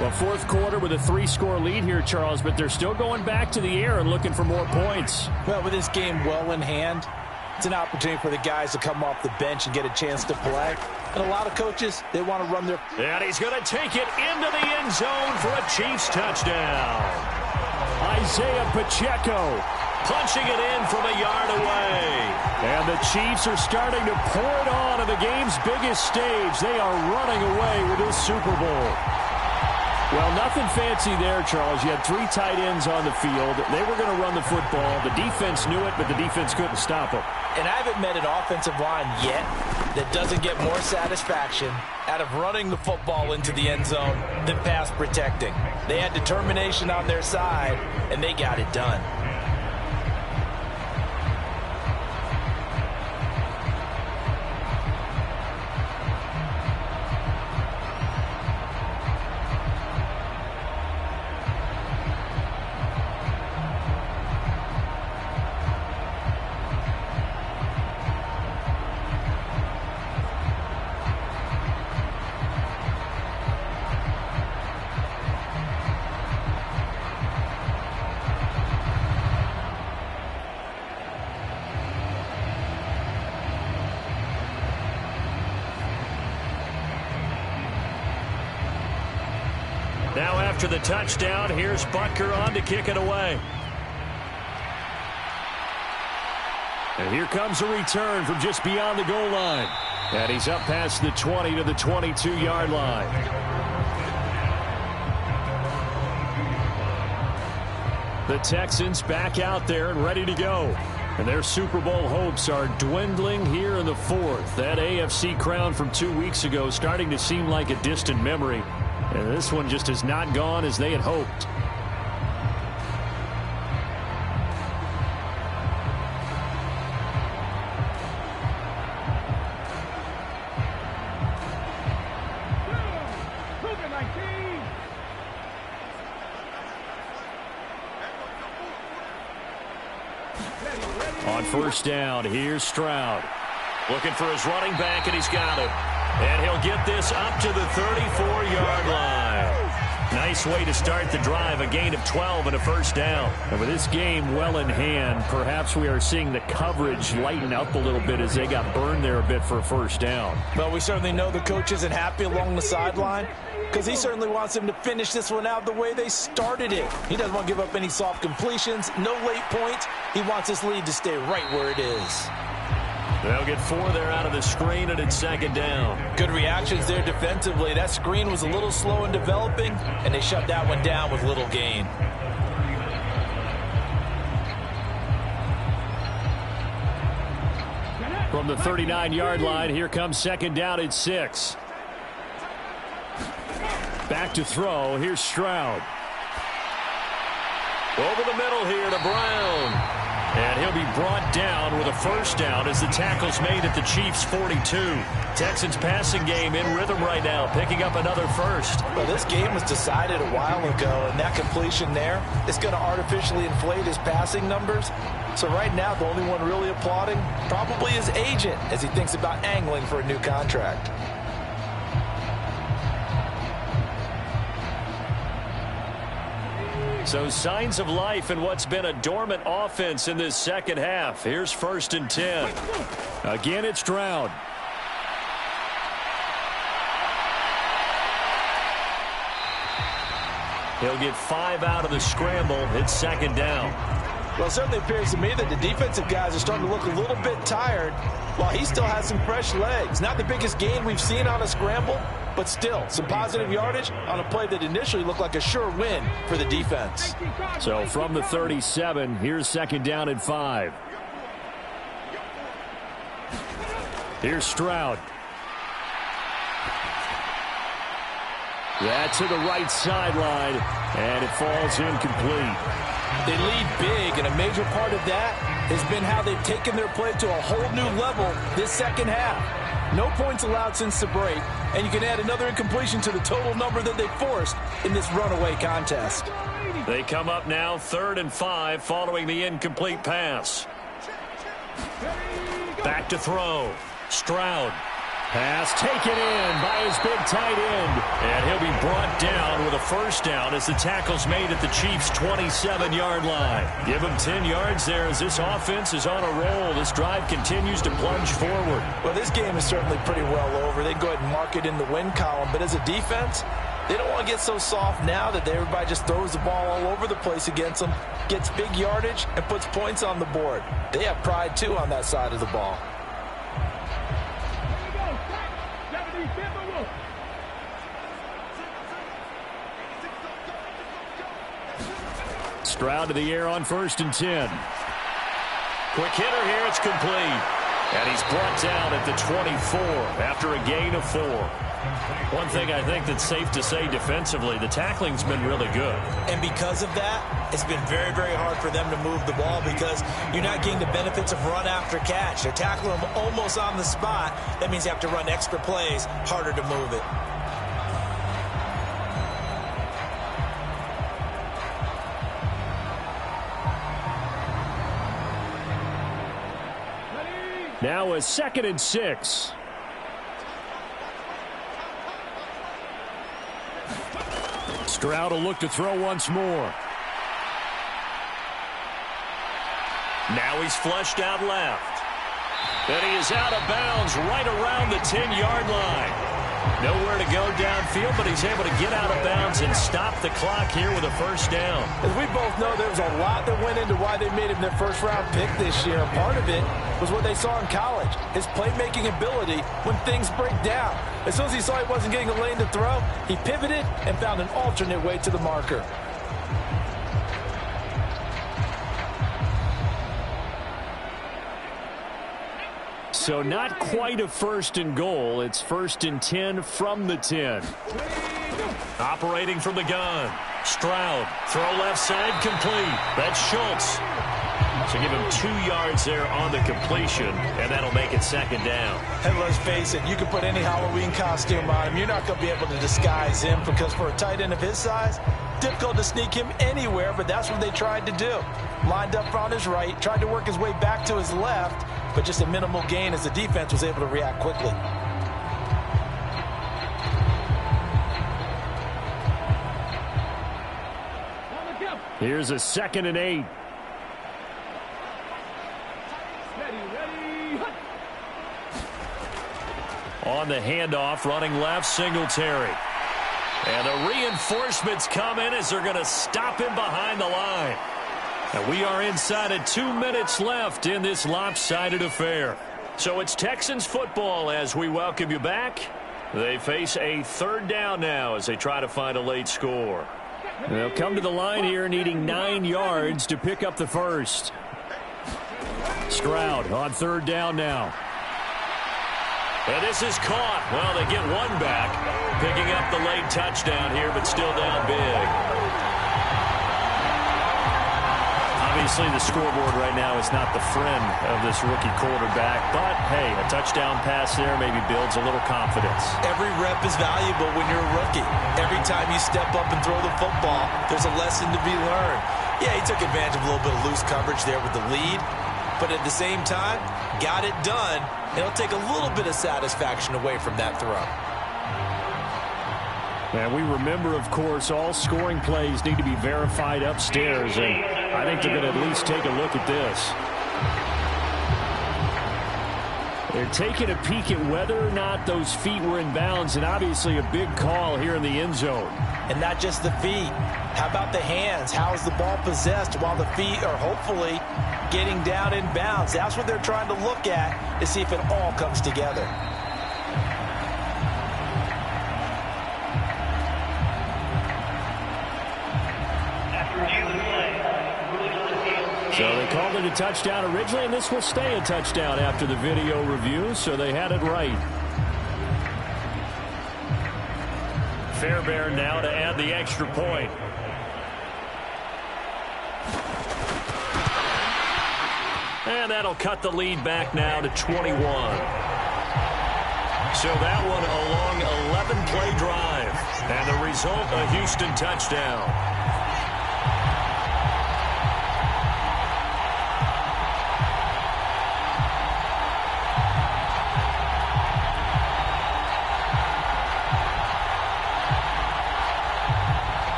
Well, 4th quarter with a 3-score lead here, Charles, but they're still going back to the air and looking for more points. Well, with this game well in hand, it's an opportunity for the guys to come off the bench and get a chance to play. And a lot of coaches, they want to run their... And he's going to take it into the end zone for a Chiefs touchdown. Isaiah Pacheco punching it in from a yard away. And the Chiefs are starting to pour it on the game's biggest stage. They are running away with this Super Bowl. Well, nothing fancy there, Charles. You had 3 tight ends on the field. They were going to run the football. The defense knew it, but the defense couldn't stop them. And I haven't met an offensive line yet that doesn't get more satisfaction out of running the football into the end zone than pass protecting. They had determination on their side, and they got it done. Now after the touchdown, here's Butker on to kick it away. And here comes a return from just beyond the goal line. And he's up past the 20 to the 22-yard line. The Texans back out there and ready to go. And their Super Bowl hopes are dwindling here in the 4th. That AFC crown from 2 weeks ago starting to seem like a distant memory. And this one just has not gone as they had hoped. On 1st down, here's Stroud. Looking for his running back, and he's got it. And he'll get this up to the 34-yard line. Nice way to start the drive, a gain of 12 and a 1st down. And with this game well in hand, perhaps we are seeing the coverage lighten up a little bit as they got burned there a bit for a 1st down. Well, we certainly know the coach isn't happy along the sideline because he certainly wants them to finish this one out the way they started it. He doesn't want to give up any soft completions, no late points. He wants his lead to stay right where it is. They'll get 4 there out of the screen, and it's 2nd down. Good reactions there defensively. That screen was a little slow in developing, and they shut that one down with little gain. From the 39-yard line, here comes 2nd down at 6. Back to throw. Here's Stroud. Over the middle here to Brown. And he'll be brought down with a 1st down as the tackle's made at the Chiefs' 42. Texans passing game in rhythm right now, picking up another 1st. Well, this game was decided a while ago, and that completion there is going to artificially inflate his passing numbers. So right now, the only one really applauding probably his agent as he thinks about angling for a new contract. So signs of life in what's been a dormant offense in this 2nd half. Here's 1st and 10. Again, it's Stroud. He'll get 5 out of the scramble. It's 2nd down. Well, it certainly appears to me that the defensive guys are starting to look a little bit tired while he still has some fresh legs. Not the biggest gain we've seen on a scramble, but still some positive yardage on a play that initially looked like a sure win for the defense. So from the 37, here's 2nd down and 5. Here's Stroud. That's to the right sideline, and it falls incomplete. They lead big, and a major part of that has been how they've taken their play to a whole new level this second half. No points allowed since the break, and you can add another incompletion to the total number that they forced in this runaway contest. They come up now 3rd and 5 following the incomplete pass. Back to throw. Stroud. Pass taken in by his big tight end. And he'll be brought down with a 1st down as the tackle's made at the Chiefs' 27-yard line. Give them 10 yards there as this offense is on a roll. This drive continues to plunge forward. Well, this game is certainly pretty well over. They can go ahead and mark it in the win column. But as a defense, they don't want to get so soft now that everybody just throws the ball all over the place against them, gets big yardage, and puts points on the board. They have pride, too, on that side of the ball. Stroud to the air on 1st and 10. Quick hitter here. It's complete. And he's brought down at the 24 after a gain of 4. One thing I think that's safe to say defensively, the tackling's been really good. And because of that, it's been very, very hard for them to move the ball because you're not getting the benefits of run after catch. They're tackling them almost on the spot. That means you have to run extra plays, harder to move it. Now a 2nd and 6. Stroud will look to throw once more. Now he's flushed out left. And he is out of bounds right around the 10-yard line. Nowhere to go downfield, but he's able to get out of bounds and stop the clock here with a 1st down. As we both know, there was a lot that went into why they made him their 1st-round pick this year. Part of it was what they saw in college, his playmaking ability when things break down. As soon as he saw he wasn't getting a lane to throw, he pivoted and found an alternate way to the marker. So not quite a 1st and goal. It's 1st and 10 from the 10. Operating from the gun. Stroud. Throw left side complete. That's Schultz. So give him 2 yards there on the completion, and that'll make it 2nd down. And let's face it, you can put any Halloween costume on him. You're not going to be able to disguise him because for a tight end of his size, difficult to sneak him anywhere, but that's what they tried to do. Lined up on his right, tried to work his way back to his left, but just a minimal gain as the defense was able to react quickly. Here's a 2nd and 8. On the handoff, running left, Singletary. And the reinforcements come in as they're going to stop him behind the line. And we are inside of 2 minutes left in this lopsided affair. So it's Texans football as we welcome you back. They face a 3rd down now as they try to find a late score. They'll come to the line here needing 9 yards to pick up the 1st. Stroud on 3rd down now. And this is caught. Well, they get one back, picking up the late touchdown here, but still down big. Obviously, the scoreboard right now is not the friend of this rookie quarterback, but, hey, a touchdown pass there maybe builds a little confidence. Every rep is valuable when you're a rookie. Every time you step up and throw the football, there's a lesson to be learned. Yeah, he took advantage of a little bit of loose coverage there with the lead, but at the same time, got it done. It'll take a little bit of satisfaction away from that throw. And we remember, of course, all scoring plays need to be verified upstairs, and I think they're going to at least take a look at this. They're taking a peek at whether or not those feet were in bounds, and obviously a big call here in the end zone. And not just the feet. How about the hands? How is the ball possessed while the feet are hopefully getting down in bounds? That's what they're trying to look at to see if it all comes together. So they called it a touchdown originally, and this will stay a touchdown after the video review, so they had it right. Fairbairn now to add the extra point. And that'll cut the lead back now to 21. So that one a long 11-play drive. And the result, a Houston touchdown.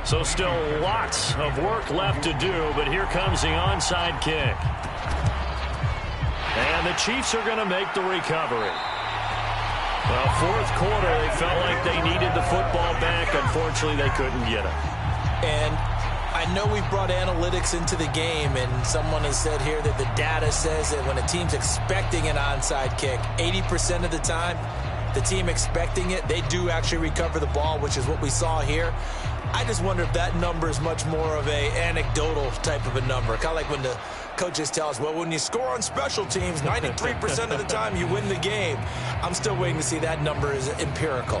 So still lots of work left to do, but here comes the onside kick. And the Chiefs are going to make the recovery. Well, fourth quarter, they felt like they needed the football back. Unfortunately, they couldn't get it. And I know we've brought analytics into the game, and someone has said here that the data says that when a team's expecting an onside kick, 80% of the time, the team expecting it, they do actually recover the ball, which is what we saw here. I just wonder if that number is much more of a anecdotal type of a number. Kind of like when the coaches tell us, well, when you score on special teams, 93% of the time you win the game. I'm still waiting to see that number is empirical.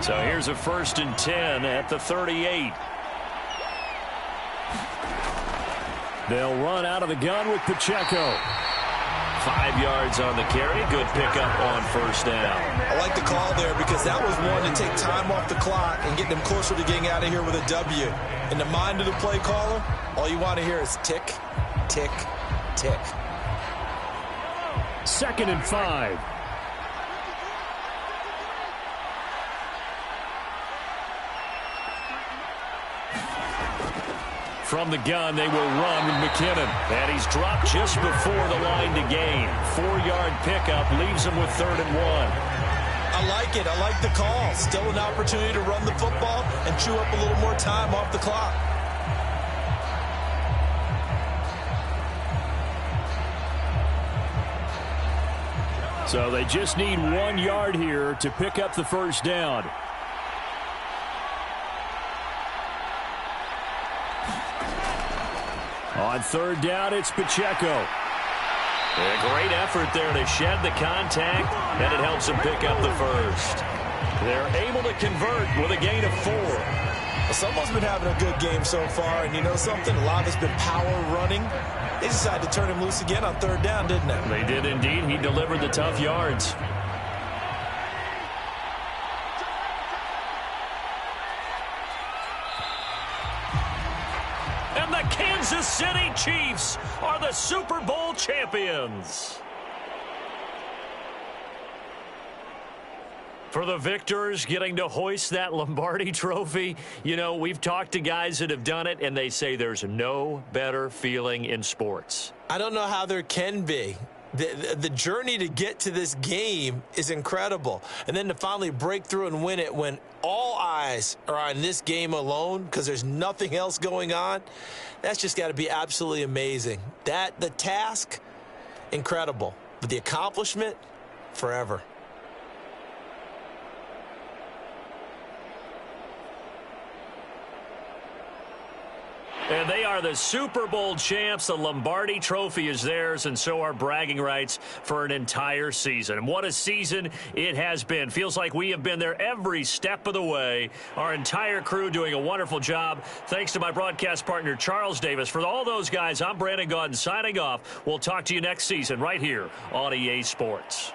So here's a 1st and 10 at the 38. They'll run out of the gun with Pacheco. 5 yards on the carry. Good pickup on first down. I like the call there because that was one to take time off the clock and get them closer to getting out of here with a W. In the mind of the play caller, all you want to hear is tick, tick, tick. 2nd and 5. From the gun, they will run with McKinnon. And he's dropped just before the line to gain. 4-yard pickup leaves him with 3rd and 1. I like it. I like the call. Still an opportunity to run the football and chew up a little more time off the clock. So they just need 1 yard here to pick up the first down. On 3rd down, it's Pacheco. A great effort there to shed the contact, and it helps them pick up the first. They're able to convert with a gain of 4. Well, someone's been having a good game so far, and you know something? A lot of it's been power running. They decided to turn him loose again on 3rd down, didn't they? They did indeed. He delivered the tough yards. And the Kansas City Chiefs are the Super Bowl champions. For the victors, getting to hoist that Lombardi trophy, you know, we've talked to guys that have done it, and they say there's no better feeling in sports. I don't know how there can be. The journey to get to this game is incredible. And then to finally break through and win it when all eyes are on this game alone because there's nothing else going on, that's just got to be absolutely amazing. The task, incredible. But the accomplishment, forever. And they are the Super Bowl champs. The Lombardi trophy is theirs, and so are bragging rights for an entire season. And what a season it has been. Feels like we have been there every step of the way. Our entire crew doing a wonderful job. Thanks to my broadcast partner, Charles Davis. For all those guys, I'm Brandon Gaudin signing off. We'll talk to you next season right here on EA Sports.